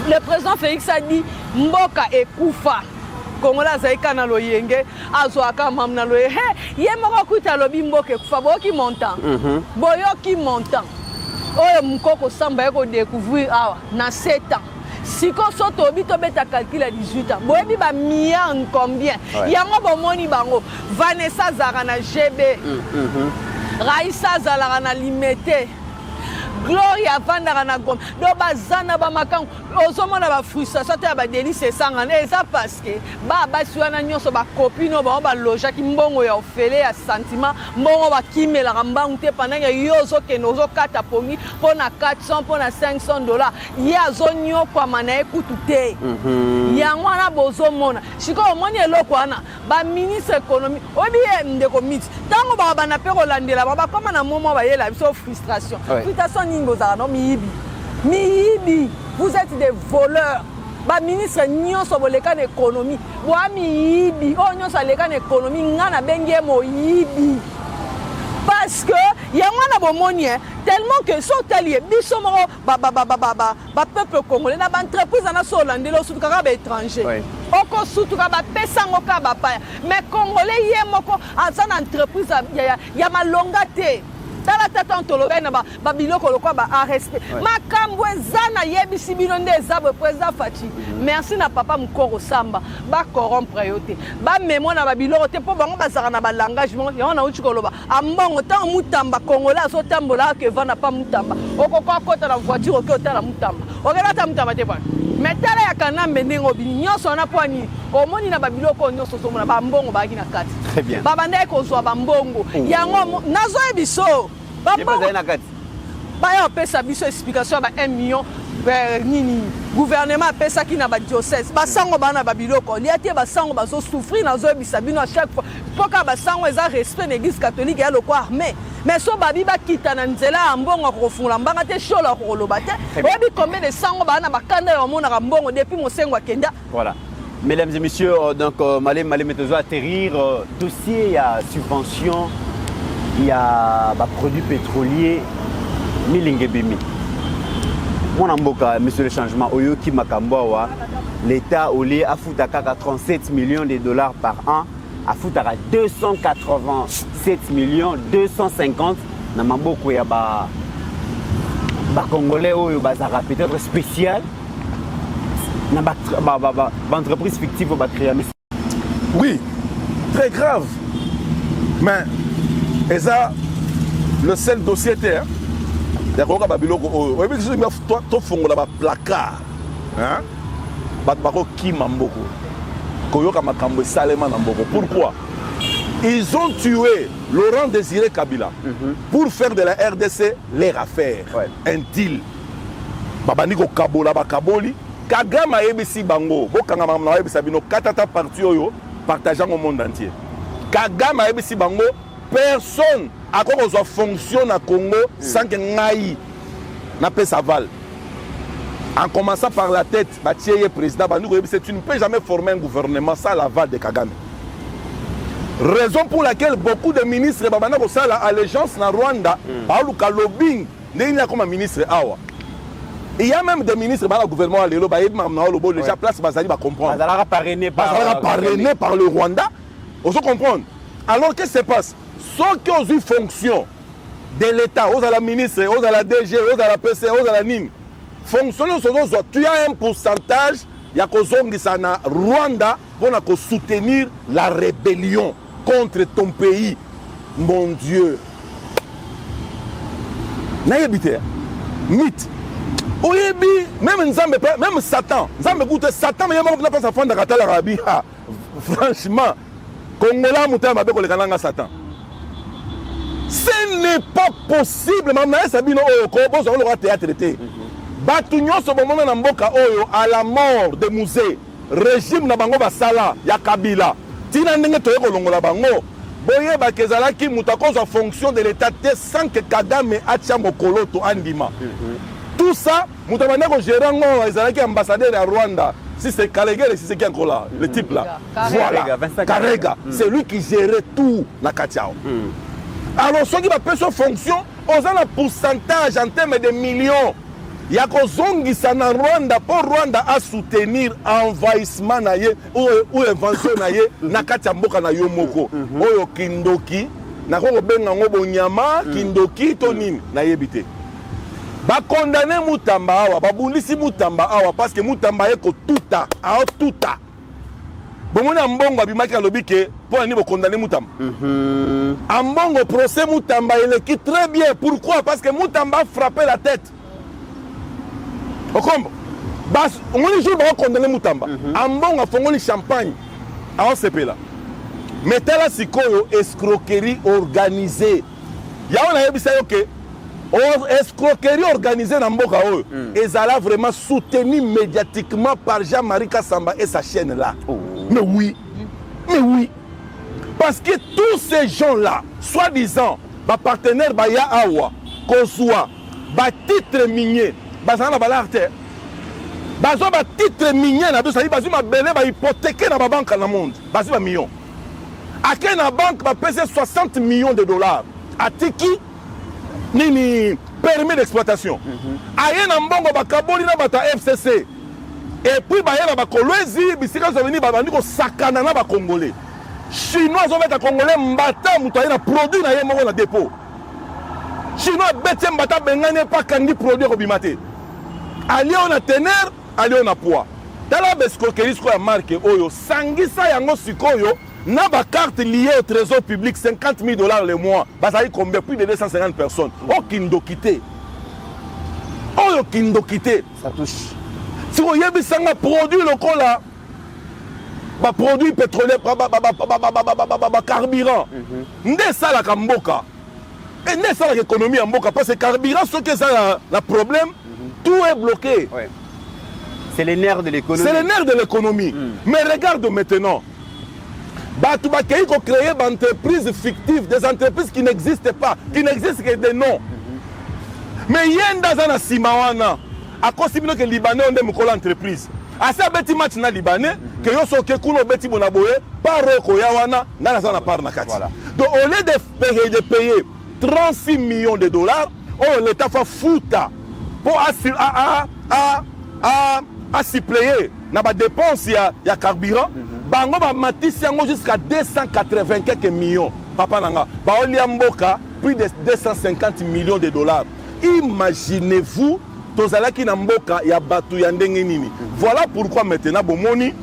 [SPEAKER 5] le président Félix a dit mboka ekufa Kongola zaika na loyenge azwaka mam na loye ye moko kuta lobi mboka ekufa boki montant boyoki montant oyo mukoko samba yako découvrir awa na 7 ans siko soto bito beta calcul à 18 ans boyebi ba milliard combien yango bomoni bango Vanessa zara na GB Raissa zala na limité Gloria vandaka na gom do bazana ba makango ozomona ba frustration te ba délice sangana eza parce que ba basiwana nyonso ba copine ba loja ki mbongo ya ofele ya sentiment mbongo ba kimela mbangu te pendant yozo ke nozo kata pongi pona 400 pona $500 ya zonyo kwa mana ekutu te yango na bozomona siko omoni eloko ana ba ministre économie obi ndeko miti tango ba bana pe kolandela ba koma na moment ba yela biso frustration Miyibi, vous êtes des voleurs. Ba ministre nyonso boleka d'économie. Wa miyibi, o nyonso leka d'économie ngana benge moyibi. Parce que yango na bomoni tellement que so talié biso mo ba peuple congolais na ba entreprise na so landelo surtout ka ba étranger. Oko surtout ka ba pesango ka ba pa. Mais congolais ye moko azana entreprise ya malonga te.
[SPEAKER 10] tala tata ntolobe na ba biloko lokwa ba respect makambo ezana yebisi bino nde ezabo président Fachi merci na papa mukoro samba ba corrompre yote ba mémoire na ba biloko te po bango bazaka na ba langage yango na uchi koloba ambongo tant mutamba congolais so tambola ke vana pa mutamba okoko kota na voiture ke otala mutamba okela ta mutamba te pa mais tala ya kanambe ndingo binyoso na poani omoni na ba biloko nyonso so mona ba mbongo ba ki na kati
[SPEAKER 8] très bien
[SPEAKER 10] babanda ko zo ba mbongo yango nazo ebiso ba mbongo
[SPEAKER 8] na kati
[SPEAKER 10] ba ya pesa biso explication ba 1 million nini gouvernement pesa ki na ba diocèse ba sango bana ba biloko liatie ba sango ba so souffrir nazo ebisa bino à chaque fois poka ba sango eza respect l'église catholique ya loko armée mais so babi ba kita na nzela mbongo ko fungula mbanga te sholo ko loba te obi combien de sango bana ba kanda ya mona ka mbongo depuis mosengo akenda.
[SPEAKER 8] Voilà. Mesdames et messieurs, donc Malé Metezo atterrir, dossier, il y a subvention, il y a produits pétroliers, Milingebimi. Mon amboka, monsieur le changement, Oyoki Makamboa, l'État au lieu a foutaka 37 millions de dollars par an, a foutaka 287 millions 250 na mamboko ya ba Congolais oyo bazara peut-être spécial. Entreprise fictive au créer.
[SPEAKER 6] Oui, très grave. Mais ça, le seul dossier était il y a quoi babiloko oh toi fongo là placard hein batbako ki mamboko koyoka makambo salema na mboko. Pourquoi? Ils ont tué Laurent Désiré Kabila pour faire de la RDC leur affaire, un deal. Babaniko Kabola Bakaboli Kagame ayebisi bango bokanga mamna ayebisa bino katata parti oyo partageant au monde entier. Kagame ayebisi bango personne a quoi soit fonction na Congo sans que ngai na pesa val. En commençant par la tête, Batieye président Bandou ayebisi tu ne peux jamais former un gouvernement sans l'aval de Kagame. Raison pour laquelle beaucoup de ministres babana ko sala allégeance na Rwanda ba luka lobbying ndeni comme ministre awa. Il y a même des ministres dans le gouvernement, déjà place Bazali va comprendre.
[SPEAKER 8] Bazali parrainé
[SPEAKER 6] par le Rwanda. On se comprendre. Alors qu'est-ce qui se passe? Ceux qui ont eu fonction de l'État, aux à la ministre, aux à la DG, aux à la PC, aux à la NIM, fonctionnent tu as un pourcentage, il y a que Rwanda pour soutenir la rébellion contre ton pays. Mon Dieu. N'ayébité. Mythe. Oyebi, même Nzambe, même Satan, Nzambe goûte Satan, mais il n'y a pas de fond de Katala Rabi. Franchement, Congolais Moutama Beko le Kananga Satan. Ce n'est pas possible, maman, Sabino Oyo, Kobo, on aura théâtre été. Batunyo ce moment dans Mboka Oyo, à la mort de Mouzé, régime Nabango Basala, Yakabila, Tina Nenge Toyoko Longola Bango, Boye Bakezala qui Moutakos en fonction de l'état sans que Kagame Atia Mokolo to Andima. Tout ça, Moutamane gérant les ambassadeurs à Rwanda. Si c'est Karega, si c'est qui encore là, le type là. Voilà, Karega, c'est lui qui gérait tout la Katiao. Alors, ceux qui appellent sa fonction, on a un pourcentage en termes de millions. Il y a que Zongi Sana Rwanda pour Rwanda à soutenir envahissement ou invention na Katiamboka na Yomoko. Oyo Kindoki, na ko benga ngobo nyama, Kindoki tonine na yebité. Ba condamner Mutamba awa, ba bundisi Mutamba awa parce que Mutamba eko tuta, ao tuta. Bomona mbongo abimaki alobi ke pour ni bo condamner Mutamba. Ambongo procès Mutamba il est très bien. Pourquoi? Parce que Mutamba a frappé la tête. Okombo. Bas on est jour ba condamner Mutamba. Ambongo a fongoli champagne. A CP là. Mais tela sikoyo escroquerie organisée. Ya on a yebisa yo ke escroquerie organisée dans Mboka Oyo. Et ça l'a vraiment soutenu médiatiquement par Jean-Marie Kassamba et sa chaîne là. Mais oui. Mais oui. Parce que tous ces gens-là, soi-disant, ma partenaire Baya Awa, Kozua, ba titre minier, bazana balarte. Bazo ba titre minier na biso, bazo ma belé ba hypothéquer na ba banque dans le monde. Bazo ba million. À quelle banque va peser 60 millions de dollars? À Tiki nini permis d'exploitation. Aye na mbongo bakaboli na bata FCC. Et puis baye na bakolwezi bisika zo veni babandi ko sakana na ba congolais. Chinois ont fait congolais mbata muto aye na produit na ye moko na dépôt. chinois beti mbata bengane pa kangi produit kobimate ali on a teneur ali on a poids tala bescroquerie ko ya marque oyo sangisa yango sikoyo na ba carte liée au trésor public $50,000 le mois bazali combien plus de 250 personnes o kindokité oyo kindokité
[SPEAKER 8] ça touche
[SPEAKER 6] si vous yebisanga produit lokola ba produit pétrolier ba carburant nde sala ka mboka et nde sala l'économie en mboka parce que carburant ce que ça la problème tout est bloqué.
[SPEAKER 8] Ouais. C'est les nerfs de l'économie.
[SPEAKER 6] C'est les nerfs de l'économie. Mais regarde maintenant. Batu bakei ko créer des entreprises fictives, des entreprises qui n'existent pas, qui n'existent que des noms. Mais yenda zana simawana. A cause que les Libanais ont des entreprises. À ça beti match na Libanais que yo soke kuno beti bonaboye par ko yawana na zana par na kati. Donc au lieu de payer 36 millions de dollars, l'État fait fouta pour suppléer na ba dépense ya carburant bango ba matisi yango jusqu'à 280 quelques millions papa nanga ba olia mboka plus de 250 millions de dollars. Imaginez-vous tozalaki na mboka ya batu ya ndenge nini. Voilà pourquoi maintenant bomoni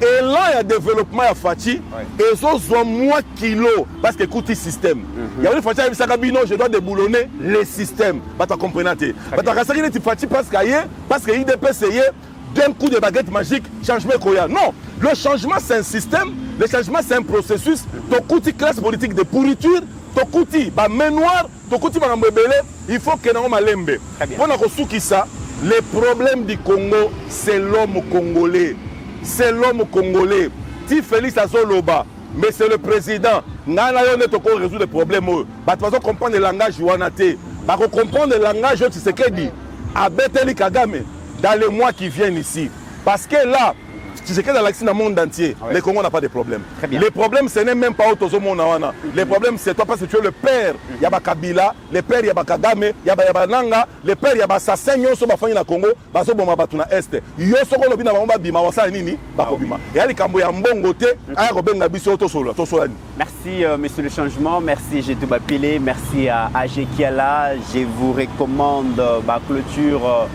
[SPEAKER 6] et là il y a développement ya Fachi et so zo moi kilo parce que coûte système il y a une Fachi avec Sakabino je dois déboulonner les systèmes pas ta comprendre pas ta kasaki Fachi parce que IDPCY d'un coup de baguette magique changement koya non le changement c'est un système le changement c'est un processus ton coût classe politique de pourriture ton coût ba mémoire ton coût ba mbebele il faut que na malembe on a reçu qui ça les problèmes du Congo c'est l'homme congolais. C'est l'homme congolais. Si Félix Azoloba, mais c'est le président. Nana yon est encore résoudre les problèmes. Bah tu vas comprendre le langage Wanate. Bah comprendre le langage de ce qu'il dit. À Beteli Kagame dans les mois qui viennent ici. Parce que là, tu sais que dans l'accès dans le monde entier, le Congo n'a pas de problème. Les problèmes, ce n'est même pas Otozo Monawana. Les problèmes, c'est toi parce que tu es le père. Yaba Kabila, le père Yaba Kagame, Yaba Nanga, le père Yaba Sassen, Yoso Bafani na Congo, Baso Boma Batuna Est. Yoso Kolobina Bamba Bima, Wasa Nini, Bakobima. Et Ali Kambo Yambongote, Ayarobenga Biso Tosola.
[SPEAKER 4] Merci, monsieur le changement. Merci, Jedouba Pile. Merci à AG Kiala. Je vous recommande ma clôture.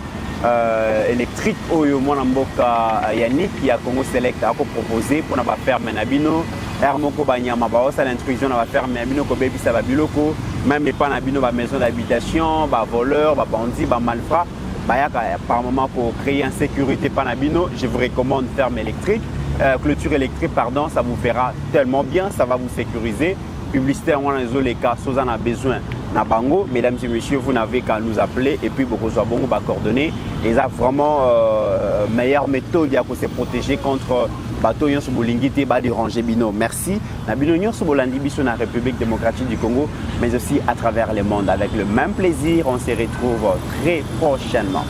[SPEAKER 4] Électrique oyo mwana mboka Yannick ya Congo Select a proposé pour na ba faire menabino Hermoko banyama ba osa l'intrusion na ba faire menabino ko bebi sa ba biloko même pas na bino ba maison d'habitation ba voleur ba bandit ba malfrat ba yaka par moment pour créer insécurité pas na bino je vous recommande ferme électrique clôture électrique pardon ça vous fera tellement bien ça va vous sécuriser publicité on a les cas Sozan a besoin na bango mesdames et messieurs vous n'avez qu'à nous appeler et puis beaucoup soit bon va coordonner et ça vraiment meilleure méthode à se protéger contre bateau yon bolingité ba déranger bino merci na bino yon bolandi biso na République démocratique du Congo mais aussi à travers le monde avec le même plaisir on se retrouve très prochainement.